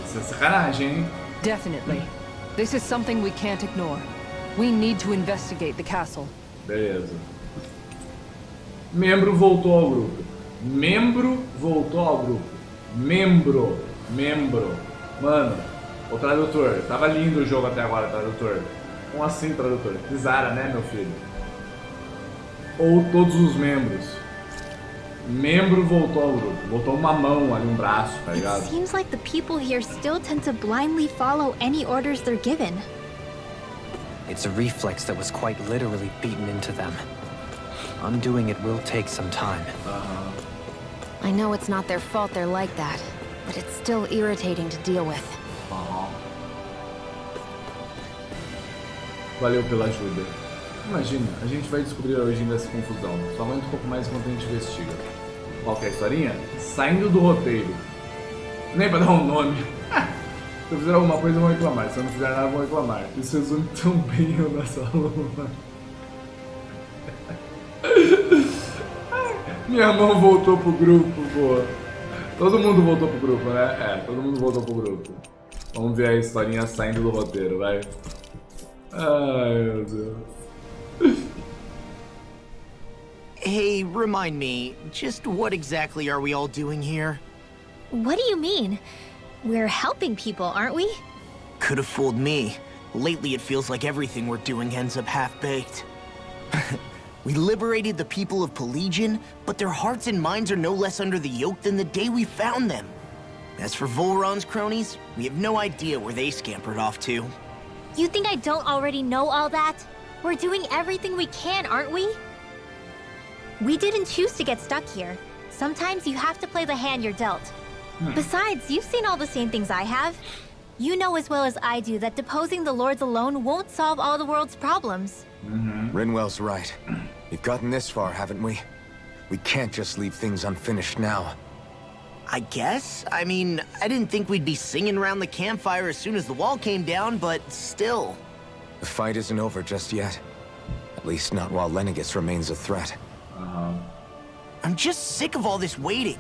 Isso é sacanagem, hein? Definitely. This is something we can't ignore. We need to investigate the castle. Beleza. Membro voltou ao grupo. Membro voltou ao grupo. Membro. Mano, ô tradutor, tava lindo o jogo até agora, tradutor. Como assim, tradutor? Pisara, né, meu filho? Ou todos os membros. Membro voltou ao grupo. Voltou uma mão ali, um braço, tá ligado? It seems like the people here still tend to blindly follow any orders they're given. It's a reflex that was quite literally beaten into them. Undoing it will take some time. I know it's not their fault they're like that, but it's still irritating to deal with. Valeu pela ajuda. Imagina, a gente vai descobrir a origem dessa confusão. Só aguenta um pouco mais enquanto a gente investiga. Qual que é a historinha? Saindo do roteiro. Nem pra dar um nome. Se eu fizer alguma coisa, vão reclamar. Se eu não fizer nada, vão reclamar. Isso resume tão bem a nossa aluna. Minha mão voltou pro grupo, boa. Todo mundo voltou pro grupo, né? É, todo mundo voltou pro grupo. Vamos ver a historinha saindo do roteiro, vai. Ai, meu Deus. Hey, remind me, just what exactly are we all doing here? What do you mean? We're helping people, aren't we? Could have fooled me. Lately it feels like everything we're doing ends up half-baked. We liberated the people of Pelagian, but their hearts and minds are no less under the yoke than the day we found them. As for Vholran's cronies, we have no idea where they scampered off to. You think I don't already know all that? We're doing everything we can, aren't we? We didn't choose to get stuck here. Sometimes you have to play the hand you're dealt. Besides, you've seen all the same things I have. You know as well as I do that deposing the lords alone won't solve all the world's problems. Rinwell's right. We've gotten this far, haven't we? We can't just leave things unfinished now. I guess? I mean, I didn't think we'd be singing around the campfire as soon as the wall came down, but still. The fight isn't over just yet. At least not while Lenegis remains a threat. I'm just sick of all this waiting.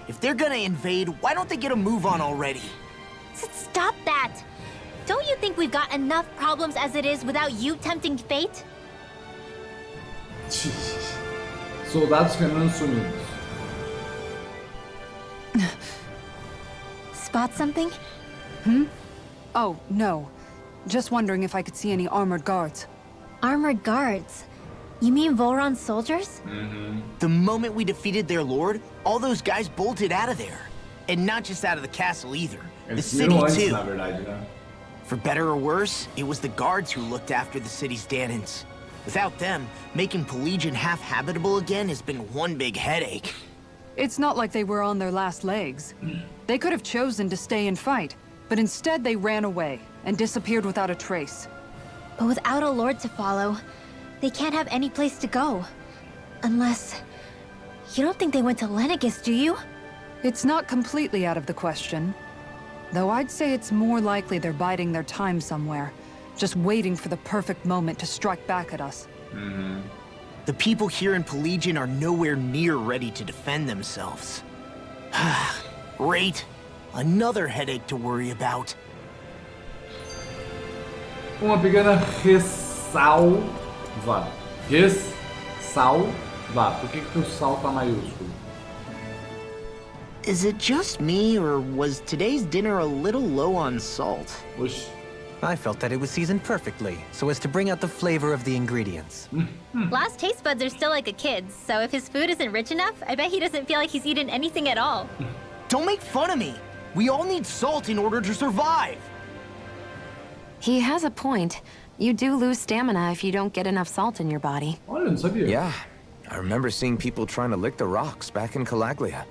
If they're gonna invade, why don't they get a move on already? Stop that! Don't you think we've got enough problems as it is without you tempting fate? Soldados renanos sumidos. Spot something? Oh, no. Just wondering if I could see any armored guards. Armored guards? You mean Vholran's soldiers? The moment we defeated their lord, all those guys bolted out of there. And not just out of the castle either. The Eles city viram antes, too. na verdade, né? For better or worse, it was the guards who looked after the city's Danans. Without them, making Pelagian half-habitable again has been one big headache. It's not like they were on their last legs. They could have chosen to stay and fight, but instead they ran away and disappeared without a trace. But without a lord to follow, they can't have any place to go. Unless... You don't think they went to Lenegis, do you? It's not completely out of the question. Though I'd say it's more likely they're biding their time somewhere, just waiting for the perfect moment to strike back at us. The people here in Pelegion are nowhere near ready to defend themselves. Great. Another headache to worry about. Uma pequena ressalva. Ressalva. Por que o sal tá maiúsculo? Is it just me, or was today's dinner a little low on salt? Oxi. I felt that it was seasoned perfectly, so as to bring out the flavor of the ingredients. Last taste buds are still like a kid's, so if his food isn't rich enough, I bet he doesn't feel like he's eaten anything at all. Don't make fun of me. We all need salt in order to survive. He has a point. You do lose stamina if you don't get enough salt in your body. Olha, não sabia. Yeah, I remember seeing people trying to lick the rocks back in Calaglia.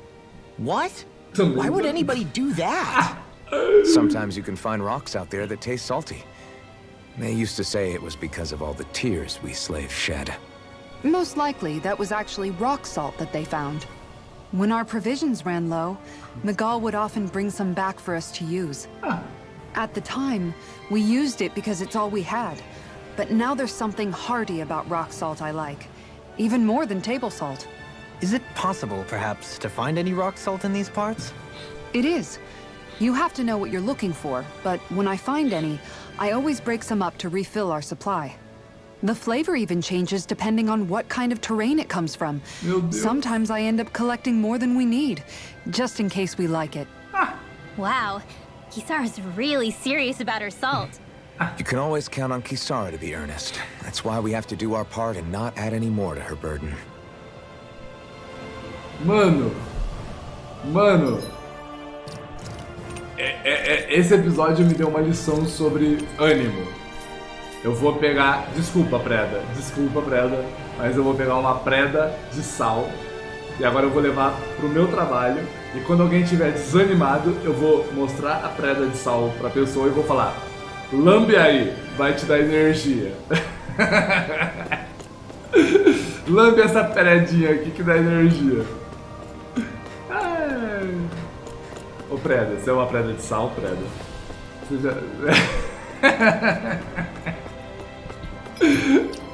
What? Também Why would sabia. anybody do that? Sometimes you can find rocks out there that taste salty. They used to say it was because of all the tears we slaves shed. Most likely, that was actually rock salt that they found. When our provisions ran low, Miguel would often bring some back for us to use. At the time, we used it because it's all we had. But now there's something hearty about rock salt I like. Even more than table salt. Is it possible, perhaps, to find any rock salt in these parts? It is. You have to know what you're looking for, but when I find any, I always break some up to refill our supply. The flavor even changes depending on what kind of terrain it comes from. Meu Deus. Sometimes I end up collecting more than we need, just in case we like it. Wow, Kisara's really serious about her salt. You can always count on Kisara to be earnest. That's why we have to do our part and not add any more to her burden. Mano. Esse episódio me deu uma lição sobre ânimo. Eu vou pegar... Desculpa, Preda, mas eu vou pegar uma preda de sal e agora eu vou levar pro meu trabalho e quando alguém estiver desanimado, eu vou mostrar a preda de sal pra pessoa e vou falar: lambe aí, vai te dar energia. Lambe essa predinha aqui que dá energia. Ai. Ô Preda, você é uma preda de sal, Preda? Você já...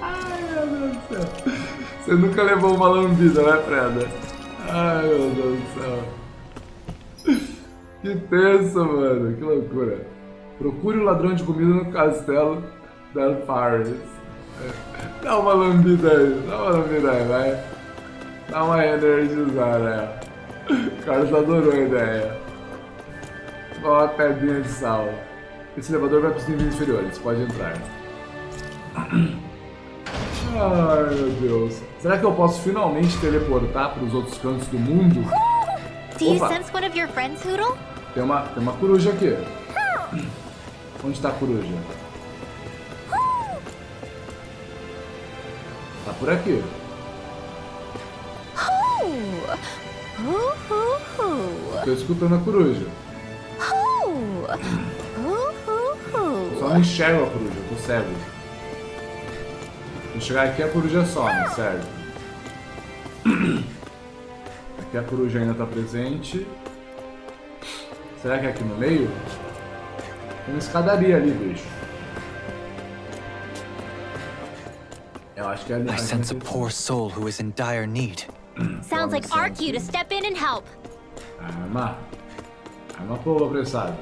Ai, meu Deus do céu. Você nunca levou uma lambida, né, Preda? Ai, meu Deus do céu. Que tenso, mano. Que loucura. Procure o ladrão de comida no castelo da Alphen. Dá uma lambida aí, vai. Dá uma energizada, O Carlos adorou a ideia. Ó, a pedrinha de sal. Esse elevador vai para os níveis inferiores, pode entrar. Ai, meu Deus. Será que eu posso finalmente teleportar para os outros cantos do mundo? Do you Opa. sense one of your friends, Hoodle? Tem uma coruja aqui. Onde está a coruja? Tá por aqui. Tô escutando a coruja. Só não enxergo a coruja, tô cego. Vou chegar aqui a coruja some, certo? Aqui a coruja ainda tá presente. Será que é aqui no meio? Tem uma escadaria ali, bicho. Eu acho que é ali. I sense a poor soul who is in dire need. Sounds like our cue to step in and help. Arma povo apressado.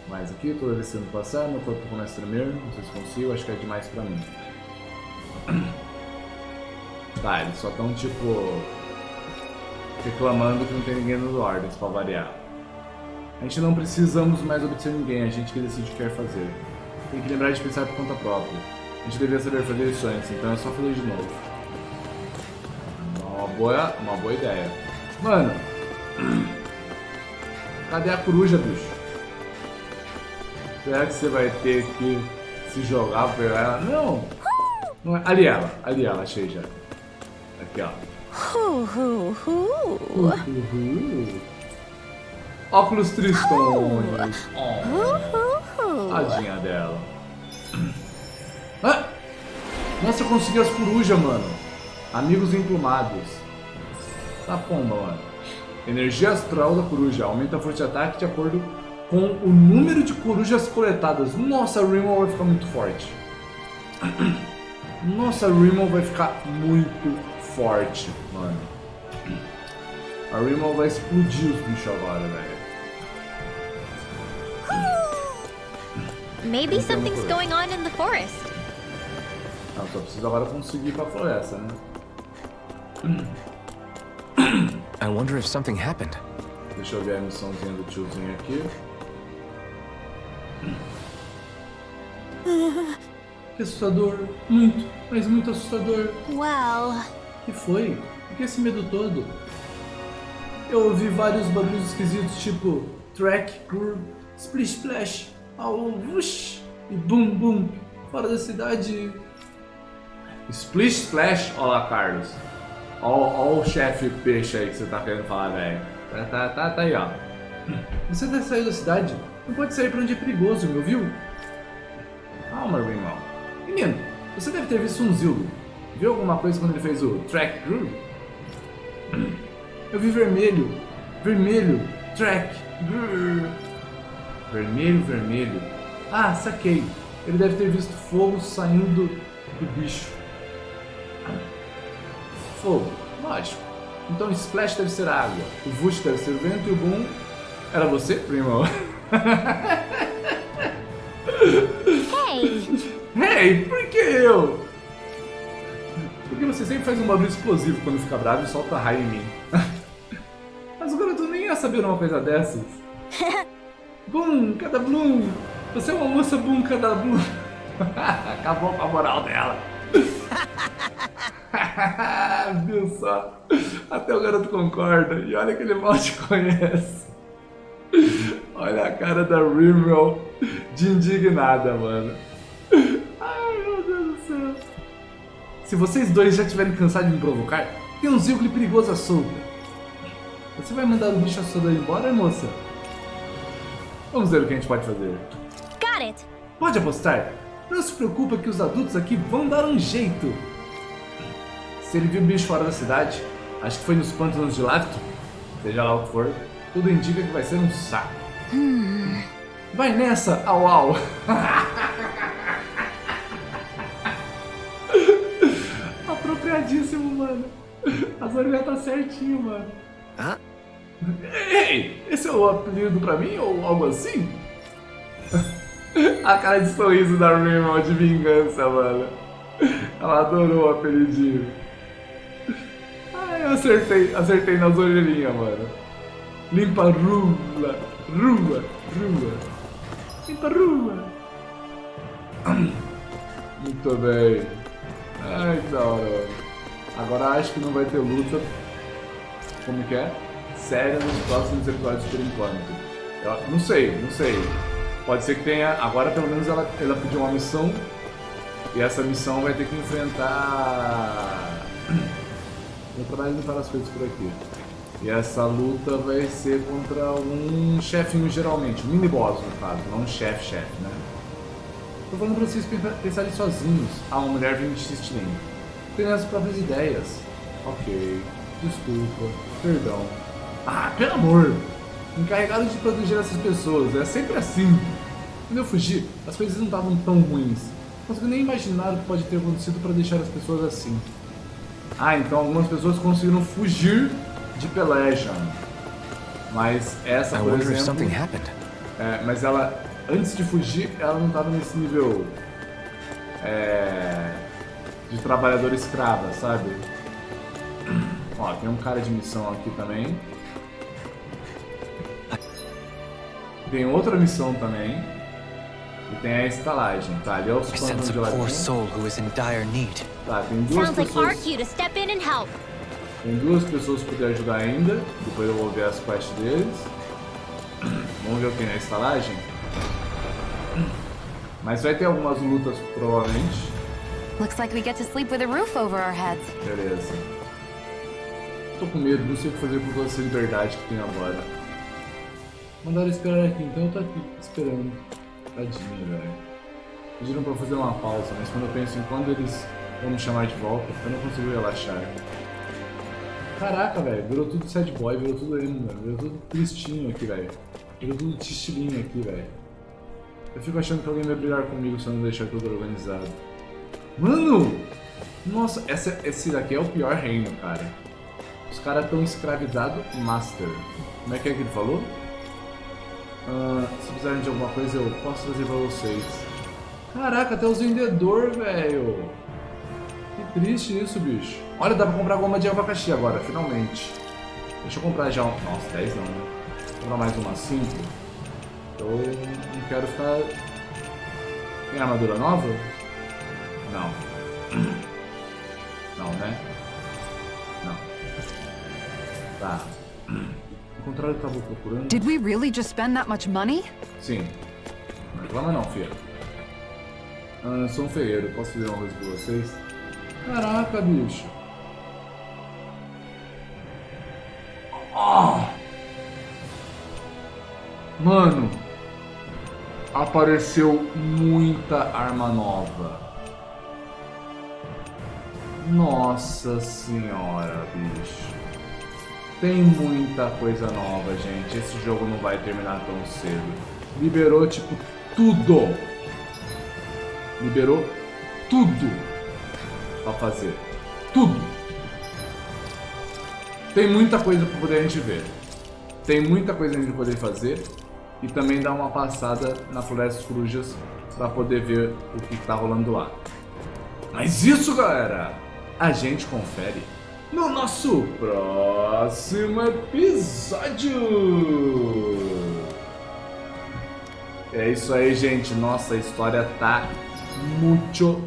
Mais aqui, toda vez que eu passar, meu corpo começa a tremer. Não sei se consigo, acho que é demais pra mim. Tá, eles só estão tipo reclamando que não tem ninguém nos Lordes pra variar. A gente não precisamos mais obedecer ninguém, a gente que decide o que quer fazer. Tem que lembrar de pensar por conta própria. A gente deveria saber fazer isso antes, então é só fazer de novo. Uma boa ideia. Mano, cadê a coruja, bicho? Será que você vai ter que se jogar pra pegar ela? Não! Não é. Ali ela, achei já. Aqui, ó. Óculos tristonhos. Tadinha dela. Ah! Nossa, eu consegui as corujas, mano. Amigos emplumados. Tá pomba, mano. Energia astral da coruja. Aumenta a força de ataque de acordo com o número de corujas coletadas. Nossa, a Rimwell vai ficar muito forte. Nossa, a Rimmel vai ficar muito forte, mano. A Rimmel vai explodir os bichos agora, velho. Maybe something's going on in the forest. Não, só preciso agora conseguir ir pra floresta, né? I wonder if something happened. Deixa eu ver a missãozinha do tiozinho aqui. Que assustador. Muito, mas muito assustador. Well... O que foi? Por que esse medo todo? Eu ouvi vários barulhos esquisitos, tipo... Track, grr, splish splash, ao whoosh e boom boom. Fora da cidade... Splish splash? Olha lá, Carlos. Olha o chefe peixe aí que você tá querendo falar, velho. Tá aí, ó. Você deve sair da cidade. Não pode sair pra onde é perigoso, me ouviu? Calma, Rimmel. Menino, você deve ter visto um Zilgo. Viu alguma coisa quando ele fez o Track Grr? Eu vi vermelho. Vermelho. Track Grr. Vermelho, vermelho. Ah, saquei. Ele deve ter visto fogo saindo do bicho. Fogo, lógico. Então o Splash deve ser água, o Vush deve ser vento e o Boom... Era você, primo? Hey, por que eu? Porque você sempre faz um barulho explosivo quando fica bravo e solta raio em mim. Mas agora tu nem ia saber uma coisa dessas. Boom, cada Bloom. Você é uma moça Boom, cada Bloom. Acabou com a moral dela. Viu só? Até o garoto concorda. E olha que ele mal te conhece. Olha a cara da Rimmel de indignada, mano. Ai, meu Deus do céu. Se vocês dois já tiverem cansado de me provocar, tem um Zilgle perigoso à solta. Você vai mandar o bicho assustador embora, moça? Vamos ver o que a gente pode fazer. Got it. Pode apostar. Não se preocupa que os adultos aqui vão dar um jeito. Se ele viu o bicho fora da cidade, acho que foi nos pântanos de Lacto, seja lá o que for, tudo indica que vai ser um saco. Vai nessa, au au. Apropriadíssimo, mano. A Zorinha tá certinho, mano. Ah? Ei, esse é o apelido pra mim ou algo assim? A cara de sorriso da Rimmel de vingança, mano. Ela adorou o apelidinho. Ai, eu acertei nas orelhinhas, mano. Limpa rua. Limpa rua. Muito bem. Ai, que da hora, mano. Agora acho que não vai ter luta. Como que é? Séria nos próximos episódios por enquanto. Eu não sei. Pode ser que tenha. Agora pelo menos ela pediu uma missão. E essa missão vai ter que enfrentar. Vou trabalhar limpar as coisas por aqui. E essa luta vai ser contra um chefinho geralmente. Um mini boss no caso, não um chefe, né? Tô falando pra vocês pensarem sozinhos. Ah, uma mulher vem de Xistlin. Tem as próprias ideias. Ok. Desculpa. Perdão. Ah, pelo amor! Encarregado de proteger essas pessoas. É sempre assim. Quando eu fugi, as coisas não estavam tão ruins. Não consigo nem imaginar o que pode ter acontecido para deixar as pessoas assim. Ah, então algumas pessoas conseguiram fugir de Pelejan. Mas essa, por exemplo... mas ela, antes de fugir, ela não estava nesse nível... de trabalhadora escrava, sabe? Ó, tem um cara de missão aqui também. Tem outra missão também. E tem a estalagem, tá? Ali é os pântanos de Lacto. Tá, tem duas pessoas. Tem duas pessoas que podem ajudar ainda. Depois eu vou ver as quests deles. Vamos ver o que na estalagem. Mas vai ter algumas lutas provavelmente. Looks like we get to sleep with a roof over our heads. Beleza. Tô com medo, não sei o que fazer com toda essa liberdade que tem agora. Mandaram esperar aqui, então eu tô aqui esperando. Tadinho, velho. Pediram pra fazer uma pausa, mas quando eu penso em quando eles vão me chamar de volta, eu não consigo relaxar. Caraca, velho, virou tudo sad boy, virou tudo emo, velho. Virou tudo tristinho aqui, velho. Virou tudo tistilinho aqui, velho. Eu fico achando que alguém vai brigar comigo se eu não deixar tudo organizado. Mano! Nossa, esse daqui é o pior reino, cara. Os caras estão escravizados master. Como é que ele falou? Se precisarem de alguma coisa, eu posso trazer pra vocês. Caraca, até os vendedores, velho. Que triste isso, bicho. Olha, dá pra comprar goma de abacaxi agora, finalmente. Deixa eu comprar já um... Nossa, 10 não, né? Vou comprar mais uma 5. Eu não quero ficar... Tem armadura nova? Não. Não, né? Não. Tá. O contrário, eu tava procurando... Did we really just spend that much money? Sim. Não reclama não, filha. Eu sou um ferreiro, posso fazer uma coisa pra vocês? Caraca, bicho. Oh! Mano, apareceu muita arma nova. Nossa senhora, bicho. Tem muita coisa nova, gente. Esse jogo não vai terminar tão cedo. Liberou, tipo, tudo. Liberou tudo pra fazer. Tudo. Tem muita coisa pra poder a gente ver. Tem muita coisa a gente poder fazer. E também dar uma passada na Floresta Corujas pra poder ver o que tá rolando lá. Mas isso, galera, a gente confere no nosso próximo episódio. É isso aí, gente. Nossa, a história tá muito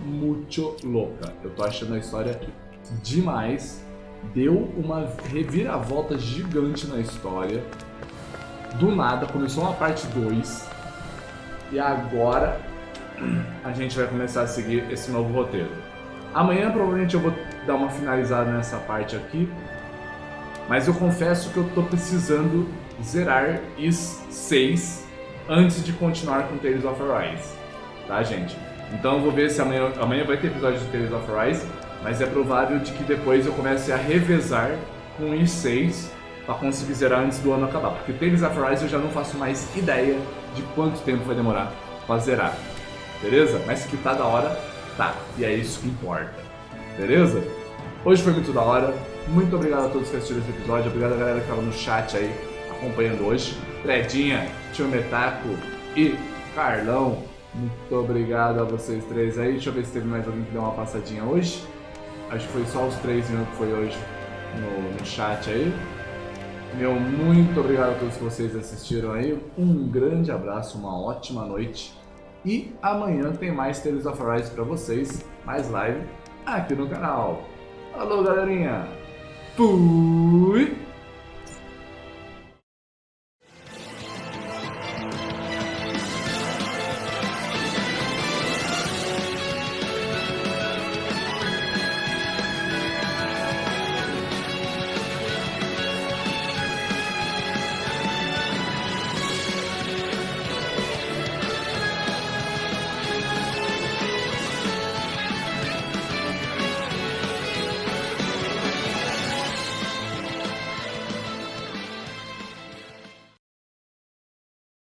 louca. Eu tô achando a história demais. Deu uma reviravolta gigante na história. Do nada, começou uma parte 2. E agora a gente vai começar a seguir esse novo roteiro. Amanhã provavelmente eu vou dar uma finalizada nessa parte aqui. Mas eu confesso que eu tô precisando zerar Is 6 antes de continuar com Tales of Arise. Tá, gente? Então eu vou ver se amanhã vai ter episódio de Tales of Arise. Mas é provável de que depois eu comece a revezar com Is 6 para conseguir zerar antes do ano acabar. Porque Tales of Arise eu já não faço mais ideia de quanto tempo vai demorar para zerar. Beleza? Mas que tá da hora, tá. E é isso que importa. Beleza? Hoje foi muito da hora. Muito obrigado a todos que assistiram esse episódio. Obrigado a galera que tava no chat aí acompanhando hoje. Tredinha, Tio Metaco e Carlão. Muito obrigado a vocês três aí. Deixa eu ver se teve mais alguém que deu uma passadinha hoje. Acho que foi só os três que foi hoje no chat aí. Meu muito obrigado a todos vocês assistiram aí. Um grande abraço, uma ótima noite. E amanhã tem mais Tales of Arise pra vocês. Mais live aqui no canal. Falou, galerinha. Fui!